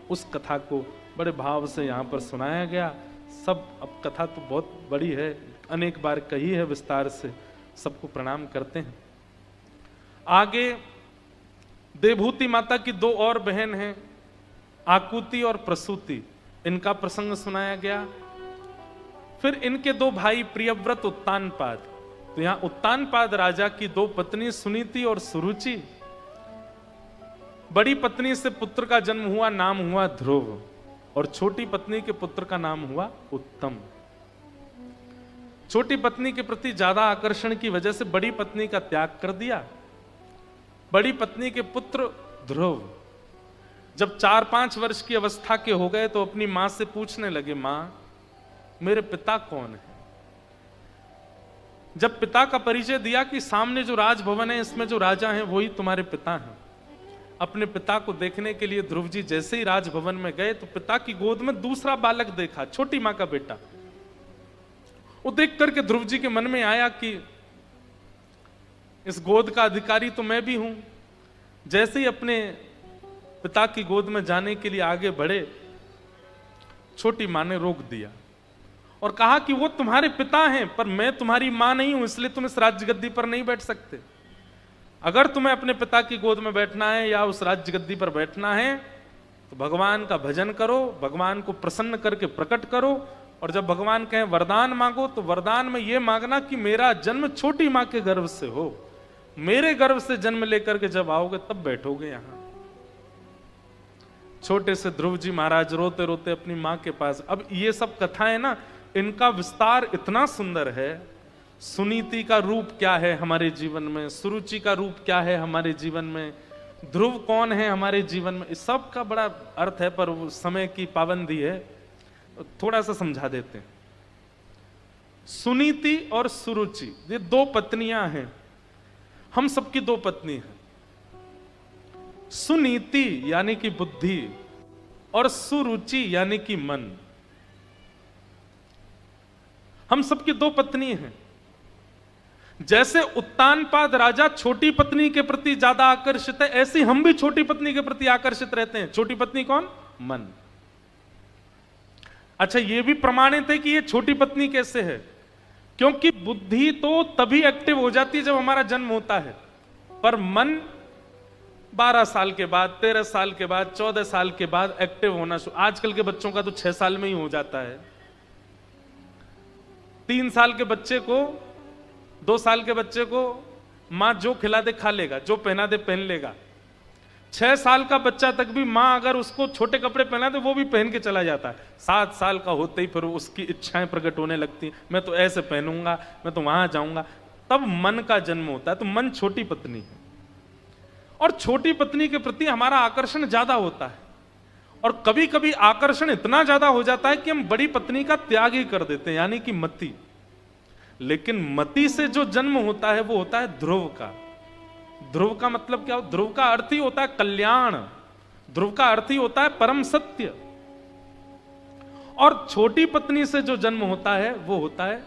उस कथा को बड़े भाव से यहाँ पर सुनाया गया। सब, अब कथा तो बहुत बड़ी है, अनेक बार कही है विस्तार से, सबको प्रणाम करते हैं। आगे देवहूति माता की 2 और बहन हैं, आकुति और प्रसूति, इनका प्रसंग सुनाया गया। फिर इनके 2 भाई प्रियव्रत, उत्तानपाद। तो यहां उत्तानपाद राजा की 2 पत्नी सुनीति और सुरुचि। बड़ी पत्नी से पुत्र का जन्म हुआ, नाम हुआ ध्रुव, और छोटी पत्नी के पुत्र का नाम हुआ उत्तम। छोटी पत्नी के प्रति ज्यादा आकर्षण की वजह से बड़ी पत्नी का त्याग कर दिया। बड़ी पत्नी के पुत्र ध्रुव जब 4-5 वर्ष की अवस्था के हो गए तो अपनी मां से पूछने लगे, मां मेरे पिता कौन है? जब पिता का परिचय दिया कि सामने जो राजभवन है इसमें जो राजा हैं वही तुम्हारे पिता हैं, अपने पिता को देखने के लिए ध्रुव जी जैसे ही राजभवन में गए तो पिता की गोद में दूसरा बालक देखा, छोटी मां का बेटा। वो देख करके ध्रुव जी के मन में आया कि इस गोद का अधिकारी तो मैं भी हूं। जैसे ही अपने पिता की गोद में जाने के लिए आगे बढ़े, छोटी मां ने रोक दिया और कहा कि वो तुम्हारे पिता हैं पर मैं तुम्हारी मां नहीं हूं, इसलिए तुम इस राज्य गद्दी पर नहीं बैठ सकते। अगर तुम्हें अपने पिता की गोद में बैठना है या उस राज्य गद्दी पर बैठना है तो भगवान का भजन करो, भगवान को प्रसन्न करके प्रकट करो, और जब भगवान कहें वरदान मांगो तो वरदान में यह मांगना कि मेरा जन्म छोटी मां के गर्भ से हो, मेरे गर्भ से जन्म लेकर के जब आओगे तब बैठोगे यहां। छोटे से ध्रुव जी महाराज रोते रोते अपनी मां के पास। अब ये सब कथाएं ना, इनका विस्तार इतना सुंदर है। सुनीति का रूप क्या है हमारे जीवन में, सुरुचि का रूप क्या है हमारे जीवन में, ध्रुव कौन है हमारे जीवन में, इस सब का बड़ा अर्थ है, पर वो समय की पाबंदी है, थोड़ा सा समझा देते हैं। सुनीति और सुरुचि ये 2 पत्नियां हैं, हम सबकी 2 पत्नी हैं। सुनीति यानी कि बुद्धि और सुरुचि यानी कि मन, हम सबकी 2 पत्नी हैं। जैसे उत्तानपाद राजा छोटी पत्नी के प्रति ज्यादा आकर्षित है, ऐसे हम भी छोटी पत्नी के प्रति आकर्षित रहते हैं। छोटी पत्नी कौन? मन। अच्छा, यह भी प्रमाणित है कि यह छोटी पत्नी कैसे है, क्योंकि बुद्धि तो तभी एक्टिव हो जाती है जब हमारा जन्म होता है, पर मन 12 साल के बाद, 13 साल के बाद, 14 साल के बाद एक्टिव होना शुरू। आजकल के बच्चों का तो 6 साल में ही हो जाता है। 3 साल के बच्चे को, 2 साल के बच्चे को मां जो खिला दे खा लेगा, जो पहना दे पहन लेगा। 6 साल का बच्चा तक भी मां अगर उसको छोटे कपड़े पहना दे वो भी पहन के चला जाता है। 7 साल का होते ही फिर उसकी इच्छाएं प्रकट होने लगती हैं, मैं तो ऐसे पहनूंगा, मैं तो वहां जाऊंगा। तब मन का जन्म होता है। तो मन छोटी पत्नी है, और छोटी पत्नी के प्रति हमारा आकर्षण ज्यादा होता है, और कभी कभी आकर्षण इतना ज्यादा हो जाता है कि हम बड़ी पत्नी का त्याग ही कर देते हैं, यानी कि मति। लेकिन मति से जो जन्म होता है वो होता है ध्रुव का। ध्रुव का मतलब क्या? ध्रुव का अर्थ ही होता है कल्याण, ध्रुव का अर्थ ही होता है परम सत्य। और छोटी पत्नी से जो जन्म होता है वो होता है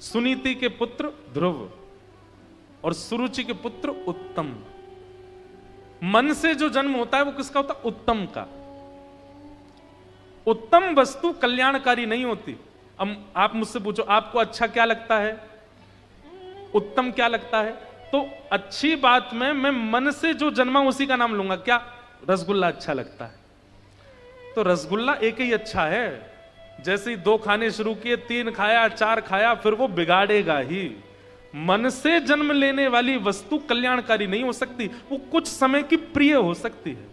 सुनीति के पुत्र ध्रुव और सुरुचि के पुत्र उत्तम। मन से जो जन्म होता है वो किसका होता है? उत्तम का। उत्तम वस्तु कल्याणकारी नहीं होती। अब आप मुझसे पूछो आपको अच्छा क्या लगता है, उत्तम क्या लगता है, तो अच्छी बात में मैं मन से जो जन्मा उसी का नाम लूंगा। क्या? रसगुल्ला अच्छा लगता है तो रसगुल्ला एक ही अच्छा है। जैसे ही 2 खाने शुरू किए, 3 खाया, 4 खाया, फिर वो बिगाड़ेगा ही। मन से जन्म लेने वाली वस्तु कल्याणकारी नहीं हो सकती, वो कुछ समय की प्रिय हो सकती है।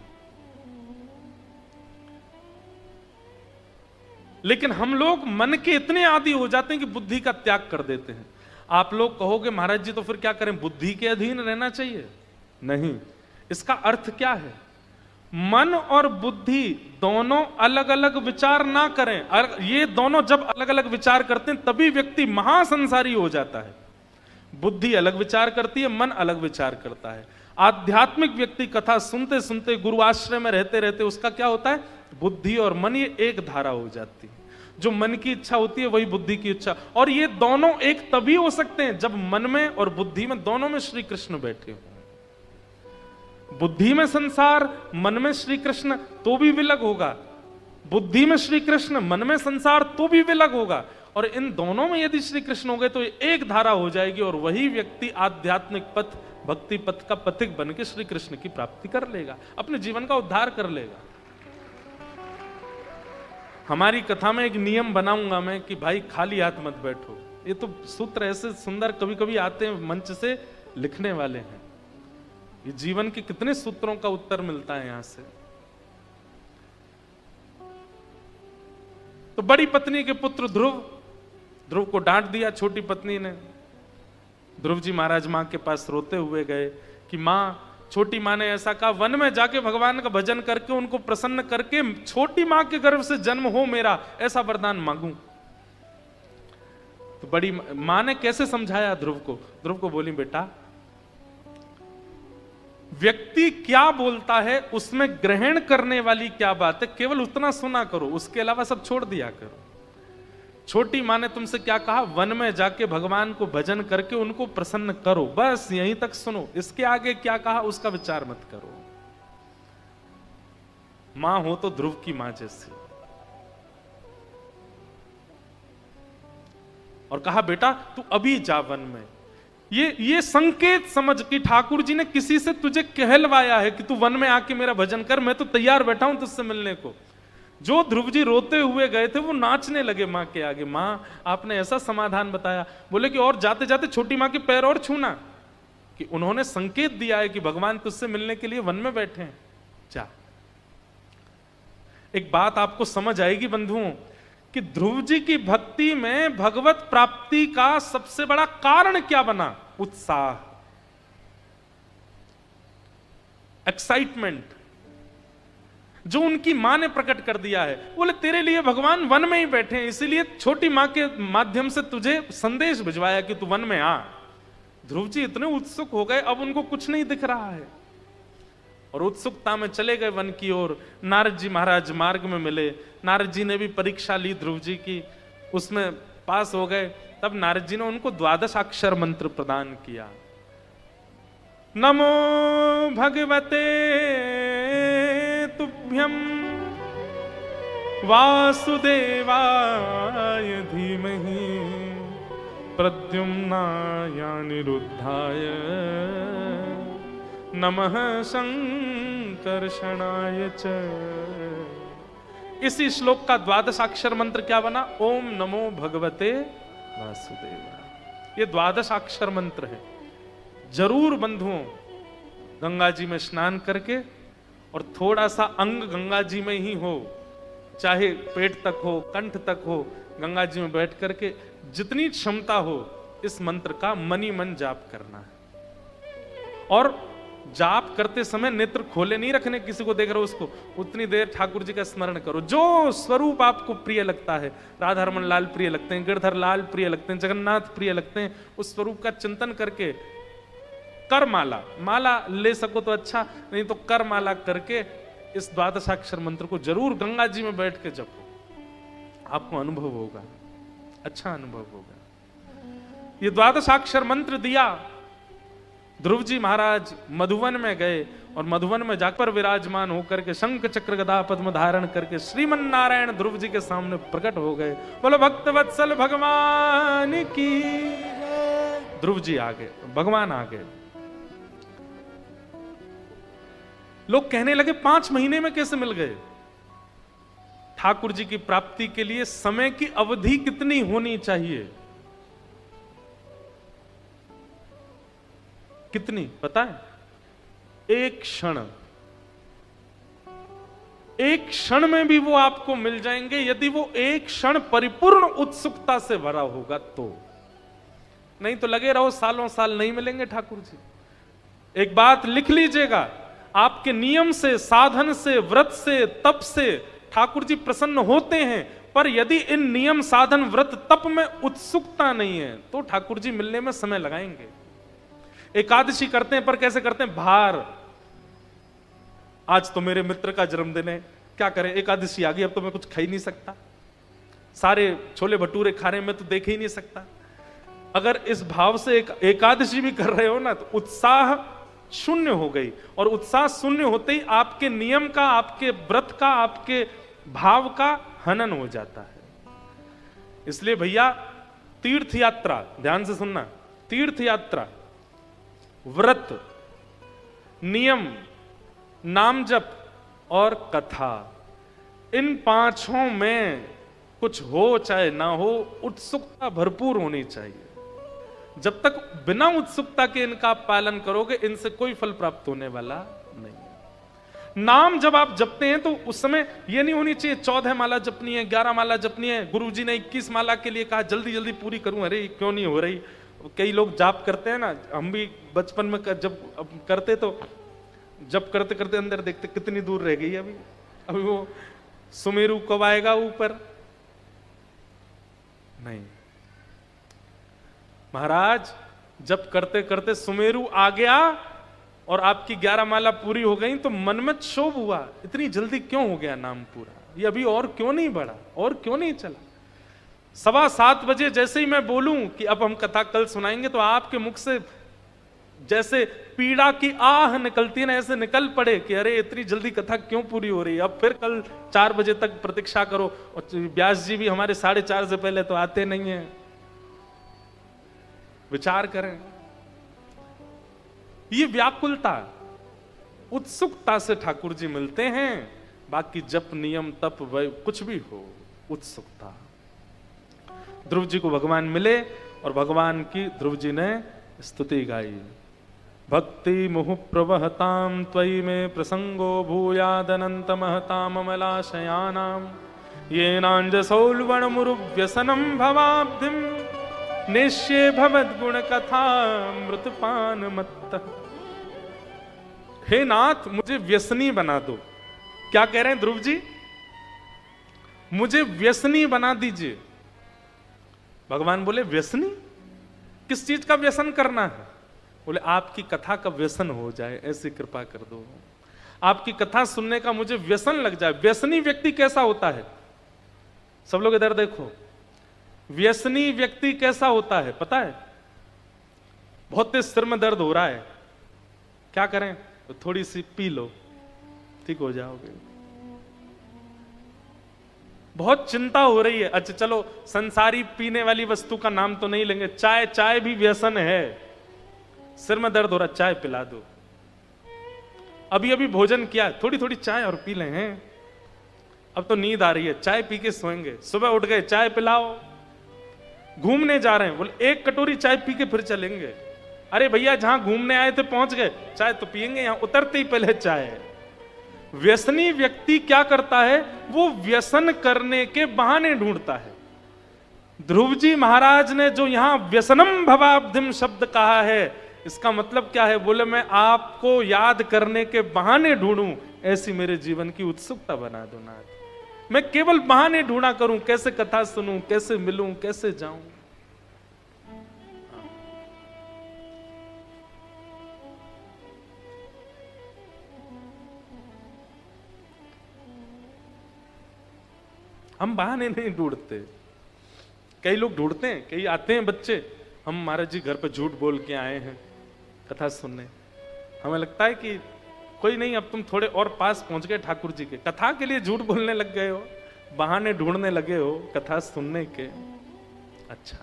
लेकिन हम लोग मन के इतने आदी हो जाते हैं कि बुद्धि का त्याग कर देते हैं। आप लोग कहोगे महाराज जी तो फिर क्या करें, बुद्धि के अधीन रहना चाहिए? नहीं, इसका अर्थ क्या है? मन और बुद्धि दोनों अलग अलग विचार ना करें। और ये दोनों जब अलग अलग विचार करते हैं तभी व्यक्ति महासंसारी हो जाता है। बुद्धि अलग विचार करती है, मन अलग विचार करता है। आध्यात्मिक व्यक्ति कथा सुनते सुनते गुरु आश्रय में रहते रहते उसका क्या होता है, बुद्धि और मन ये एक धारा हो जाती है। जो मन की इच्छा होती है वही बुद्धि की इच्छा, और ये दोनों एक तभी हो सकते हैं जब मन में और बुद्धि में दोनों में श्री कृष्ण बैठे हो। बुद्धि में संसार, मन में श्री कृष्ण, तो भी विलग होगा। बुद्धि में श्री कृष्ण, मन में संसार, तो भी विलग होगा। और इन दोनों में यदि श्री कृष्ण हो गए तो एक धारा हो जाएगी, और वही व्यक्ति आध्यात्मिक पथ, भक्ति पथ का पथिक बन के श्री कृष्ण की प्राप्ति कर लेगा, अपने जीवन का उद्धार कर लेगा। हमारी कथा में एक नियम बनाऊंगा मैं कि भाई खाली हाथ मत बैठो। ये तो सूत्र ऐसे सुंदर कभी कभी आते हैं मंच से लिखने वाले हैं, ये जीवन के कितने सूत्रों का उत्तर मिलता है यहां से। तो बड़ी पत्नी के पुत्र ध्रुव को डांट दिया छोटी पत्नी ने। ध्रुव जी महाराज मां के पास रोते हुए गए कि मां, छोटी मां ने ऐसा कहा, वन में जाके भगवान का भजन करके उनको प्रसन्न करके छोटी मां के गर्भ से जन्म हो मेरा, ऐसा वरदान मांगू। तो बड़ी मां ने कैसे समझाया ध्रुव को बोली, बेटा व्यक्ति क्या बोलता है उसमें ग्रहण करने वाली क्या बात है, केवल उतना सुना करो, उसके अलावा सब छोड़ दिया करो। छोटी मां ने तुमसे क्या कहा, वन में जाके भगवान को भजन करके उनको प्रसन्न करो, बस यहीं तक सुनो, इसके आगे क्या कहा उसका विचार मत करो। मां हो तो ध्रुव की मां जैसी। और कहा बेटा तू अभी जा वन में। ये संकेत समझ कि ठाकुर जी ने किसी से तुझे कहलवाया है कि तू वन में आके मेरा भजन कर, मैं तो तैयार बैठा हूं तुझसे मिलने को। जो ध्रुव जी रोते हुए गए थे वो नाचने लगे मां के आगे। मां आपने ऐसा समाधान बताया, बोले कि और जाते जाते छोटी मां के पैर और छूना, कि उन्होंने संकेत दिया है कि भगवान तुझसे मिलने के लिए वन में बैठे हैं, जा। एक बात आपको समझ आएगी बंधुओं कि ध्रुव जी की भक्ति में भगवत प्राप्ति का सबसे बड़ा कारण क्या बना, उत्साह, एक्साइटमेंट, जो उनकी मां ने प्रकट कर दिया है। बोले तेरे लिए भगवान वन में ही बैठे हैं, इसीलिए छोटी मां के माध्यम से तुझे संदेश भिजवाया कि तू वन में आ। ध्रुव जी इतने उत्सुक हो गए, अब उनको कुछ नहीं दिख रहा है और उत्सुकता में चले गए वन की ओर। नारद जी महाराज मार्ग में मिले, नारद जी ने भी परीक्षा ली ध्रुव जी की, उसमें पास हो गए। तब नारद जी ने उनको 12 अक्षर मंत्र प्रदान किया। नमो भगवते तुभ्यं वासुदेवाय धीमहि प्रद्युम्नाय अनिरुद्धाय नमः संकर्षणाय च। इसी श्लोक का 12 अक्षर मंत्र क्या बना, ओम नमो भगवते वासुदेवाय। ये 12 अक्षर मंत्र है। जरूर बंधुओं गंगा जी में स्नान करके, और थोड़ा सा अंग गंगा जी में ही हो, चाहे पेट तक हो, कंठ तक हो, गंगा जी में बैठ करके जितनी क्षमता हो इस मंत्र का मनी मन जाप करना है। और जाप करते समय नेत्र खोले नहीं रखने, किसी को देख रहे हो उसको, उतनी देर ठाकुर जी का स्मरण करो। जो स्वरूप आपको प्रिय लगता है, राधा रमन लाल प्रिय लगते हैं, गिरधर लाल प्रिय लगते हैं, जगन्नाथ प्रिय लगते हैं, उस स्वरूप का चिंतन करके कर माला, माला ले सको तो अच्छा, नहीं तो कर माला करके इस 12 अक्षर मंत्र को जरूर गंगा जी में बैठ के जपो, आपको अनुभव होगा, अच्छा अनुभव होगा। ये 12 अक्षर मंत्र दिया। ध्रुव जी महाराज मधुवन में गए और मधुवन में जाकर विराजमान होकर के शंख चक्र गदा पद्म धारण करके श्रीमन नारायण ध्रुव जी के सामने प्रकट हो गए। बोलो भक्त वत्सल भगवान की। ध्रुव जी आ गए, भगवान आ गए। लोग कहने लगे 5 महीने में कैसे मिल गए। ठाकुर जी की प्राप्ति के लिए समय की अवधि कितनी होनी चाहिए, कितनी पता है? 1 क्षण। एक क्षण में भी वो आपको मिल जाएंगे, यदि वो एक क्षण परिपूर्ण उत्सुकता से भरा होगा तो। नहीं तो लगे रहो सालों साल नहीं मिलेंगे ठाकुर जी। एक बात लिख लीजिएगा, आपके नियम से, साधन से, व्रत से, तप से ठाकुर जी प्रसन्न होते हैं, पर यदि इन नियम, साधन, व्रत, तप में उत्सुकता नहीं है तो ठाकुर जी मिलने में समय लगाएंगे। एकादशी करते हैं पर कैसे करते हैं? भार, आज तो मेरे मित्र का जन्मदिन है, क्या करें, एकादशी आ गई, अब तो मैं कुछ खा ही नहीं सकता, सारे छोले भटूरे खा रहे हैं, मैं तो देख ही नहीं सकता। अगर इस भाव से एकादशी भी कर रहे हो ना, तो उत्साह शून्य हो गई, और उत्साह शून्य होते ही आपके नियम का, आपके व्रत का, आपके भाव का हनन हो जाता है। इसलिए भैया तीर्थ यात्रा, ध्यान से सुनना, तीर्थ यात्रा, व्रत, नियम, नाम जप और कथा, इन पांचों में कुछ हो चाहे ना हो, उत्सुकता भरपूर होनी चाहिए। जब तक बिना उत्सुकता के इनका पालन करोगे, इनसे कोई फल प्राप्त होने वाला नहीं। नाम जब आप जपते हैं तो उस समय यह नहीं होनी चाहिए 14 माला जपनी है, 11 माला जपनी है, गुरुजी ने 21 माला के लिए कहा, जल्दी जल्दी पूरी करूं, अरे क्यों नहीं हो रही। कई लोग जाप करते हैं ना, हम भी बचपन में जब करते तो जब करते करते अंदर देखते कितनी दूर रह गई अभी वो सुमेरु कब आएगा ऊपर। नहीं महाराज, जब करते करते सुमेरु आ गया और आपकी 11 माला पूरी हो गई तो मन में क्षोभ हुआ, इतनी जल्दी क्यों हो गया नाम पूरा, ये अभी और क्यों नहीं बढ़ा, और क्यों नहीं चला। 7:15 बजे जैसे ही मैं बोलूं कि अब हम कथा कल सुनाएंगे, तो आपके मुख से जैसे पीड़ा की आह निकलती है ना, ऐसे निकल पड़े कि अरे इतनी जल्दी कथा क्यों पूरी हो रही है, अब फिर कल 4 बजे तक प्रतीक्षा करो। और व्यास जी भी हमारे 4:30 से पहले तो आते नहीं है। विचार करें, ये व्याकुलता, उत्सुकता से ठाकुर जी मिलते हैं। बाकी जप, नियम, तप, वह कुछ भी हो, उत्सुकता। ध्रुव जी को भगवान मिले और भगवान की ध्रुव जी ने स्तुति गाई। भक्ति मुहु प्रवहताम त्वयि में प्रसंगो भूयादनंत महताम अमलाशयानाम येनांजसौल्वण मुरुव्यसनम भवाब्धिम निश्चय भवद गुण कथा मृतपान मत्त। हे नाथ, मुझे व्यसनी बना दो। क्या कह रहे हैं ध्रुव जी? मुझे व्यसनी बना दीजिए। भगवान बोले व्यसनी? किस चीज का व्यसन करना है? बोले आपकी कथा का व्यसन हो जाए, ऐसी कृपा कर दो, आपकी कथा सुनने का मुझे व्यसन लग जाए। व्यसनी व्यक्ति कैसा होता है? सब लोग इधर देखो, व्यसनी व्यक्ति कैसा होता है पता है? बहुत तेज सिर में दर्द हो रहा है, क्या करें? तो थोड़ी सी पी लो, ठीक हो जाओगे। बहुत चिंता हो रही है, अच्छा चलो संसारी पीने वाली वस्तु का नाम तो नहीं लेंगे, चाय, चाय भी व्यसन है। सिर में दर्द हो रहा, चाय पिला दो। अभी अभी भोजन किया, थोड़ी थोड़ी चाय और पी लें हैं। अब तो नींद आ रही है, चाय पी के सोएंगे। सुबह उठ गए, चाय पिलाओ। घूमने जा रहे हैं, बोले 1 कटोरी चाय पी के फिर चलेंगे। अरे भैया, जहां घूमने आए थे पहुंच गए, चाय तो पियेंगे, यहां उतरते ही पहले चाय। व्यसनी व्यक्ति क्या करता है? वो व्यसन करने के बहाने ढूंढता है। ध्रुव जी महाराज ने जो यहां व्यसनम भवाब्धिम शब्द कहा है, इसका मतलब क्या है? बोले मैं आपको याद करने के बहाने ढूंढूं, ऐसी मेरे जीवन की उत्सुकता बना दो नाथ। मैं केवल बहाने ढूंढा करूं, कैसे कथा सुनूं, कैसे मिलूं, कैसे जाऊं। हम बहाने नहीं ढूंढते, कई लोग ढूंढते हैं। कई आते हैं बच्चे, हम महाराज जी घर पे झूठ बोल के आए हैं कथा सुनने। हमें लगता है कि कोई नहीं, अब तुम थोड़े और पास पहुंच गए ठाकुर जी के, कथा के लिए झूठ बोलने लग गए हो, बहाने ढूंढने लगे हो कथा सुनने के। अच्छा,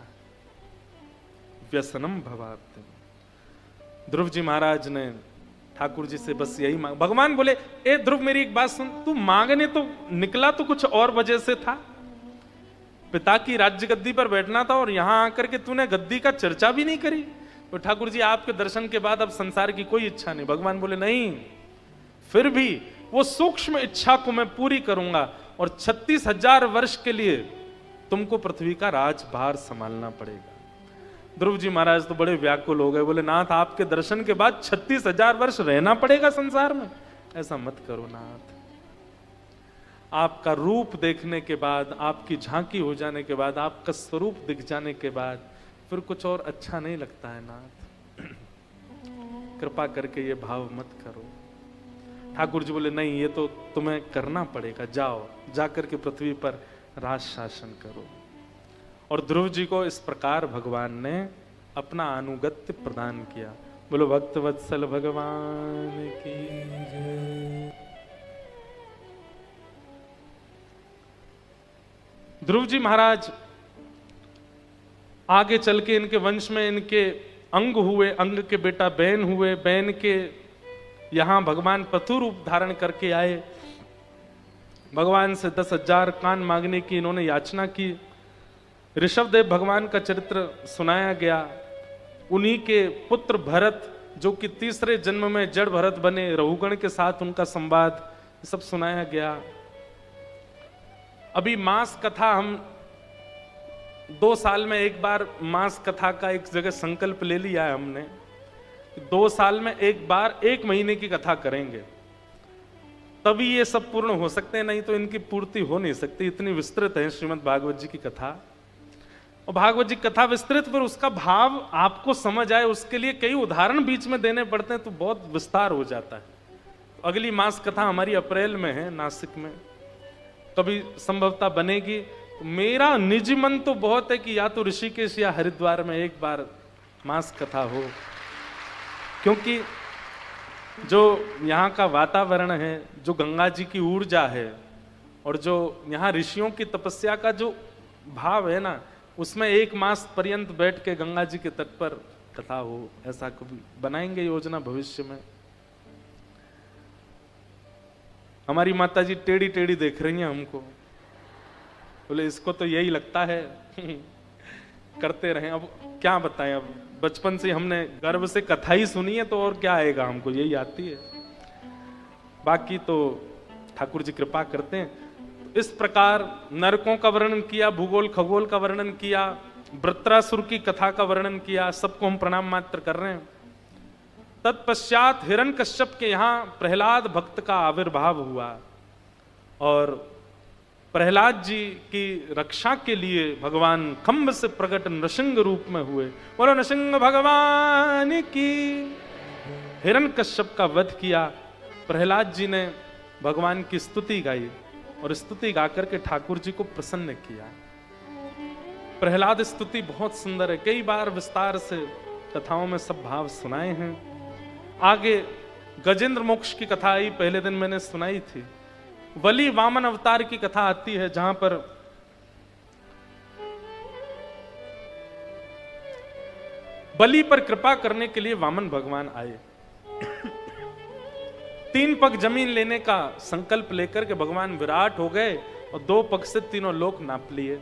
व्यसनम भवाब्धिम। ध्रुव जी महाराज ने ठाकुर जी से बस यही मांग। भगवान बोले, ए ध्रुव मेरी एक बात सुन, तू मांगने तो निकला तो कुछ और वजह से था। पिता की राज्य गद्दी पर बैठना था और यहां आकर के तूने गद्दी का चर्चा भी नहीं करी। तो ठाकुर जी आपके दर्शन के बाद अब संसार की कोई इच्छा नहीं। भगवान बोले नहीं, फिर भी वो सूक्ष्म इच्छा को मैं पूरी करूंगा और 36,000 वर्ष के लिए तुमको पृथ्वी का राजभार संभालना पड़ेगा। ध्रुव जी महाराज तो बड़े व्याकुल हो गए, बोले नाथ आपके दर्शन के बाद 36,000 वर्ष रहना पड़ेगा संसार में, ऐसा मत करो नाथ। आपका रूप देखने के बाद, आपकी झांकी हो जाने के बाद, आपका स्वरूप दिख जाने के बाद फिर कुछ और अच्छा नहीं लगता है नाथ, कृपा करके ये भाव मत करो। ठाकुर जी बोले नहीं, ये तो तुम्हें करना पड़ेगा, जाओ जाकर के पृथ्वी पर राज शासन करो। और ध्रुव जी को इस प्रकार भगवान ने अपना अनुगत्य प्रदान किया। बोलो भक्त वत्सल भगवान की जय। ध्रुव जी महाराज आगे चल के इनके वंश में इनके अंग हुए, अंग के बेटा बैन हुए, बैन के यहां भगवान पशु रूप धारण करके आए। भगवान से 10,000 कान मांगने की इन्होंने याचना की। ऋषभदेव भगवान का चरित्र सुनाया गया। उन्हीं के पुत्र भरत जो कि तीसरे जन्म में जड़ भरत बने, रहुगण के साथ उनका संवाद सब सुनाया गया। अभी मास कथा हम 2 साल में एक बार मास कथा का एक जगह संकल्प ले लिया है हमने, 2 साल में एक बार 1 महीने की कथा करेंगे, तभी ये सब पूर्ण हो सकते हैं, नहीं तो इनकी पूर्ति हो नहीं सकती। इतनी विस्तृत है श्रीमद् भागवत जी की कथा। और भागवत जी कथा विस्तृत, पर उसका भाव आपको समझ आए उसके लिए कई उदाहरण बीच में देने पड़ते हैं, तो बहुत विस्तार हो जाता है। अगली मास कथा हमारी अप्रैल में है नासिक में, कभी संभवतः बनेगी। मेरा निजी मन तो बहुत है कि या तो ऋषिकेश या हरिद्वार में एक बार मास कथा हो, क्योंकि जो यहाँ का वातावरण है, जो गंगा जी की ऊर्जा है और जो यहाँ ऋषियों की तपस्या का जो भाव है ना, उसमें 1 मास पर्यंत बैठ के गंगा जी के तट पर कथा हो, ऐसा कभी बनाएंगे योजना भविष्य में। हमारी माता जी टेढ़ी टेढ़ी देख रही हैं हमको, बोले इसको तो यही लगता है करते रहे। अब क्या बताएं, अब बचपन से हमने गर्व से कथा ही सुनी है, तो और क्या आएगा, हमको यही आती है। बाकी तो ठाकुर जी कृपा करते हैं। इस प्रकार नरकों का वर्णन किया, भूगोल खगोल का वर्णन किया, वृत्रासुर की कथा का वर्णन किया, सबको हम प्रणाम मात्र कर रहे हैं। तत्पश्चात हिरण्यकश्यप के यहाँ प्रहलाद भक्त का आविर्भाव हुआ और प्रहलाद जी की रक्षा के लिए भगवान खम्भ से प्रकट नृसिंह रूप में हुए। बोलो नृसिंह भगवान की। हिरण्यकश्यप का वध किया। प्रहलाद जी ने भगवान की स्तुति गाई और स्तुति गाकर के ठाकुर जी को प्रसन्न किया। प्रहलाद स्तुति बहुत सुंदर है, कई बार विस्तार से कथाओं में सब भाव सुनाए हैं। आगे गजेंद्र मोक्ष की कथा आई, पहले दिन मैंने सुनाई थी। बलि वामन अवतार की कथा आती है, जहां पर बलि पर कृपा करने के लिए वामन भगवान आए। 3 पग जमीन लेने का संकल्प लेकर के भगवान विराट हो गए और 2 पग से तीनों लोक नाप लिए।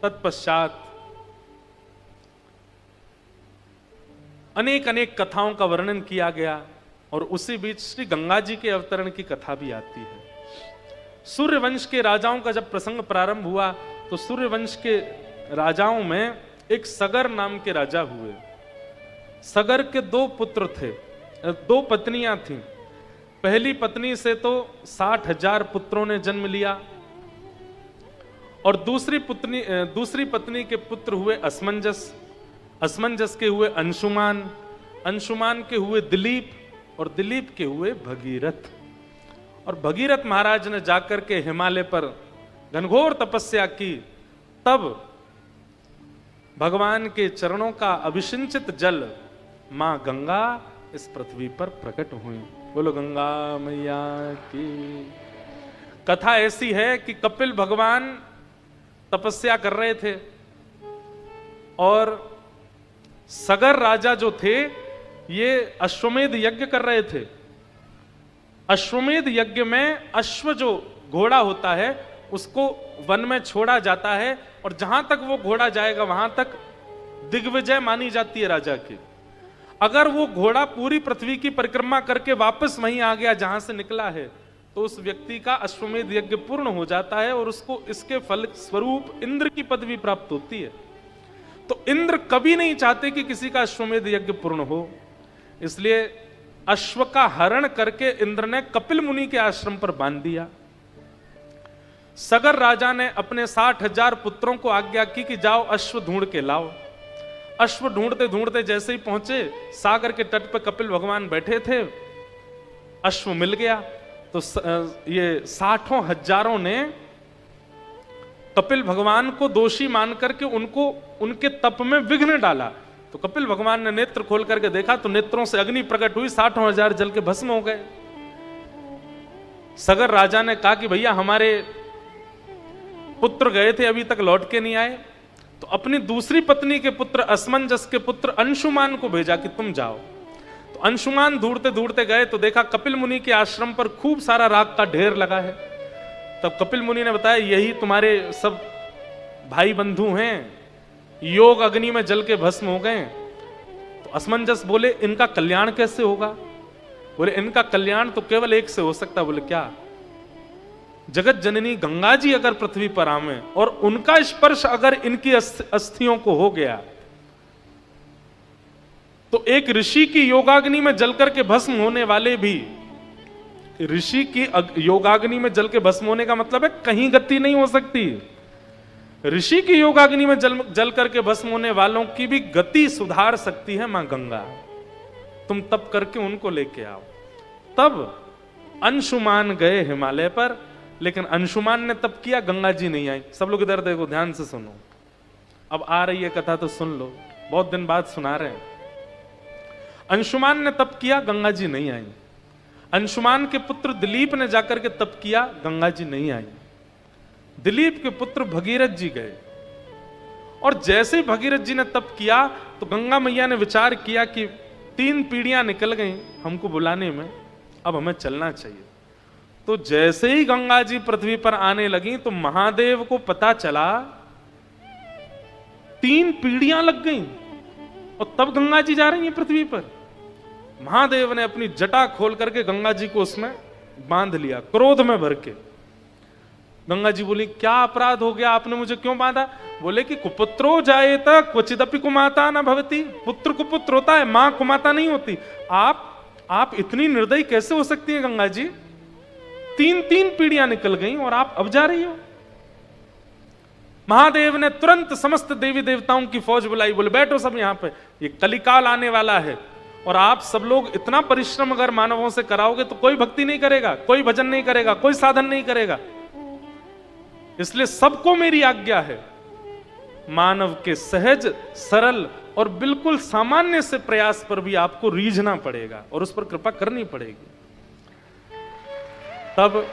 तत्पश्चात अनेक अनेक कथाओं का वर्णन किया गया और उसी बीच श्री गंगा जी के अवतरण की कथा भी आती है। सूर्यवंश के राजाओं का जब प्रसंग प्रारंभ हुआ तो सूर्यवंश के राजाओं में एक सगर नाम के राजा हुए। सगर के 2 पुत्र थे, 2 पत्नियां थीं। पहली पत्नी से तो 60,000 पुत्रों ने जन्म लिया और दूसरी पत्नी के पुत्र हुए असमंजस, असमंजस के हुए अंशुमान, अंशुमान के हुए दिलीप और दिलीप के हुए भगीरथ। और भगीरथ महाराज ने जाकर के हिमालय पर घनघोर तपस्या की, तब भगवान के चरणों का अभिषिंचित जल मां गंगा इस पृथ्वी पर प्रकट हुई। बोलो गंगा मैया की। कथा ऐसी है कि कपिल भगवान तपस्या कर रहे थे और सगर राजा जो थे ये अश्वमेध यज्ञ कर रहे थे। अश्वमेध यज्ञ में अश्व जो घोड़ा होता है उसको वन में छोड़ा जाता है और जहां तक वो घोड़ा जाएगा वहां तक दिग्विजय मानी जाती है राजा की। अगर वो घोड़ा पूरी पृथ्वी की परिक्रमा करके वापस वहीं आ गया जहां से निकला है, तो उस व्यक्ति का अश्वमेध यज्ञ पूर्ण हो जाता है और उसको इसके फल स्वरूप इंद्र की पदवी प्राप्त होती है। तो इंद्र कभी नहीं चाहते कि किसी का अश्वमेध यज्ञ पूर्ण हो, इसलिए अश्व का हरण करके इंद्र ने कपिल मुनि के आश्रम पर बांध दिया। सगर राजा ने अपने 60,000 पुत्रों को आज्ञा की कि जाओ अश्व ढूंढ के लाओ। अश्व ढूंढते ढूंढते जैसे ही पहुंचे, सागर के तट पर कपिल भगवान बैठे थे, अश्व मिल गया। तो ये 60,000 ने कपिल भगवान को दोषी मान करके उनको उनके तप में विघ्न डाला। तो कपिल भगवान ने नेत्र खोल करके देखा तो नेत्रों से अग्नि प्रकट हुई, 60,000 जल के भस्म हो गए। सगर राजा ने कहा कि भैया हमारे पुत्र गए थे, अभी तक लौट के नहीं आए। तो अपनी दूसरी पत्नी के पुत्र असमंजस के पुत्र अंशुमान को भेजा कि तुम जाओ। तो अंशुमान ढूंढते ढूंढते गए तो देखा कपिल मुनि के आश्रम पर खूब सारा राख का ढेर लगा है। तब कपिल मुनि ने बताया यही तुम्हारे सब भाई बंधु हैं, योग अग्नि में जल के भस्म हो गए। तो असमंजस बोले इनका कल्याण कैसे होगा? बोले इनका कल्याण तो केवल एक से हो सकता। बोले क्या? जगत जननी गंगा जी अगर पृथ्वी पर आवे और उनका स्पर्श अगर इनकी अस्थियों को हो गया तो एक ऋषि की योगाग्नि में जलकर के भस्म होने वाले भी, ऋषि की योगाग्नि में जल के भस्म होने का मतलब है कहीं गति नहीं हो सकती। ऋषि की योगाग्नि में जल करके भस्म होने वालों की भी गति सुधार सकती है मां गंगा। तुम तप करके उनको लेके आओ। तब अंशुमान गए हिमालय पर, लेकिन अंशुमान ने तप किया, गंगा जी नहीं आई। सब लोग इधर देखो, ध्यान से सुनो। अब आ रही है कथा तो सुन लो, बहुत दिन बाद सुना रहे हैं। अंशुमान ने तप किया, गंगा जी नहीं आई। अंशुमान के पुत्र दिलीप ने जाकर के तप किया, गंगा जी नहीं आई। दिलीप के पुत्र भगीरथ जी गए और जैसे ही भगीरथ जी ने तप किया तो गंगा मैया ने विचार किया कि 3 पीढ़ियां निकल गई हमको बुलाने में, अब हमें चलना चाहिए। तो जैसे ही गंगा जी पृथ्वी पर आने लगी तो महादेव को पता चला 3 पीढ़ियां लग गई और तब गंगा जी जा रही हैं पृथ्वी पर। महादेव ने अपनी जटा खोल करके गंगा जी को उसमें बांध लिया, क्रोध में भर के। गंगा जी बोली क्या अपराध हो गया, आपने मुझे क्यों बांधा? बोले कि कुपुत्रो जायेत क्वचिदपि कुमाता न भवति। पुत्र कुपुत्र होता है, मां कुमाता नहीं होती। आप इतनी निर्दयी कैसे हो सकती है गंगा जी? 3 पीढ़ियां निकल गई और आप अब जा रही हो। महादेव ने तुरंत समस्त देवी देवताओं की फौज बुलाई, बोले बैठो सब यहां पे, ये कलिकाल आने वाला है और आप सब लोग इतना परिश्रम अगर मानवों से कराओगे तो कोई भक्ति नहीं करेगा, कोई भजन नहीं करेगा, कोई साधन नहीं करेगा। इसलिए सबको मेरी आज्ञा है, मानव के सहज सरल और बिल्कुल सामान्य से प्रयास पर भी आपको रीझना पड़ेगा और उस पर कृपा करनी पड़ेगी। तब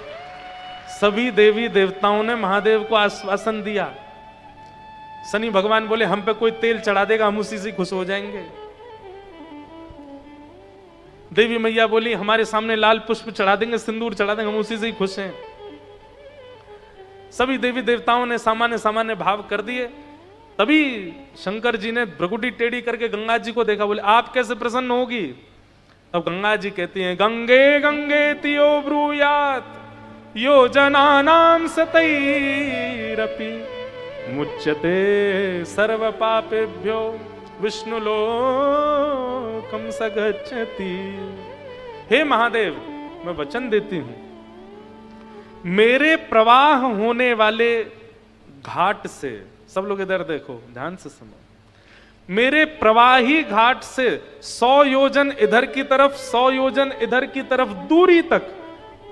सभी देवी देवताओं ने महादेव को आश्वासन दिया। शनि भगवान बोले हम पे कोई तेल चढ़ा देगा, हम उसी से खुश हो जाएंगे। देवी मैया बोली हमारे सामने लाल पुष्प चढ़ा देंगे, सिंदूर चढ़ा देंगे, हम उसी से ही खुश हैं। सभी देवी देवताओं ने सामान्य सामान्य भाव कर दिए। तभी शंकर जी ने भ्रकुटी टेढ़ी करके गंगा जी को देखा, बोले आप कैसे प्रसन्न होगी? तब गंगा जी कहती हैं गंगे गंगे तियो ब्रूयात योजनानाम सतैरपि मुच्यते सर्व पापेभ्यो विष्णु लोकम सगच्छति। हे महादेव, मैं वचन देती हूं, मेरे प्रवाह होने वाले घाट से, सब लोग इधर देखो ध्यान से सुनो, मेरे प्रवाही घाट से 100 योजन इधर की तरफ 100 योजन इधर की तरफ दूरी तक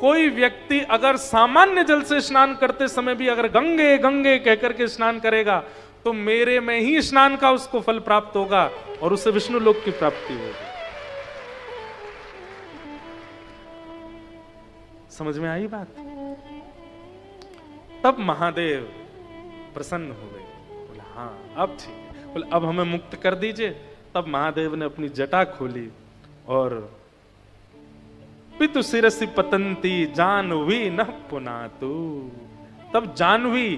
कोई व्यक्ति अगर सामान्य जल से स्नान करते समय भी अगर गंगे गंगे कहकर के स्नान करेगा तो मेरे में ही स्नान का उसको फल प्राप्त होगा और उससे विष्णु लोक की प्राप्ति होगी। समझ में आई बात? तब महादेव प्रसन्न हो गए, बोले हाँ अब ठीक है, बोले अब हमें मुक्त कर दीजिए। तब महादेव ने अपनी जटा खोली और पितु शिरसि पतंती जानवी न पुनातु। तब जानवी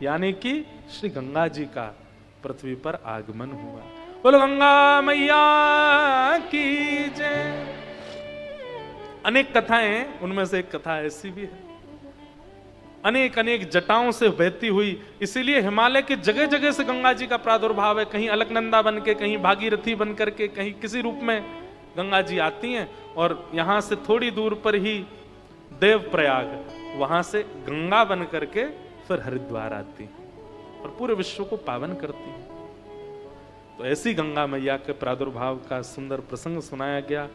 यानी कि श्री गंगा जी का पृथ्वी पर आगमन हुआ बोलो गंगा मैया की जय। अनेक कथाएं हैं, उनमें से एक कथा ऐसी भी है। अनेक अनेक जटाओं से बहती हुई, इसीलिए हिमालय के जगह जगह से गंगा जी का प्रादुर्भाव है। कहीं अलकनंदा बन के, कहीं भागीरथी बन करके, कहीं किसी रूप में गंगा जी आती हैं। और यहां से थोड़ी दूर पर ही देवप्रयाग, वहां से गंगा बन करके फिर हरिद्वार आती हैं और पूरे विश्व को पावन करती हैं। तो ऐसी गंगा मैया के प्रादुर्भाव का सुंदर प्रसंग सुनाया गया।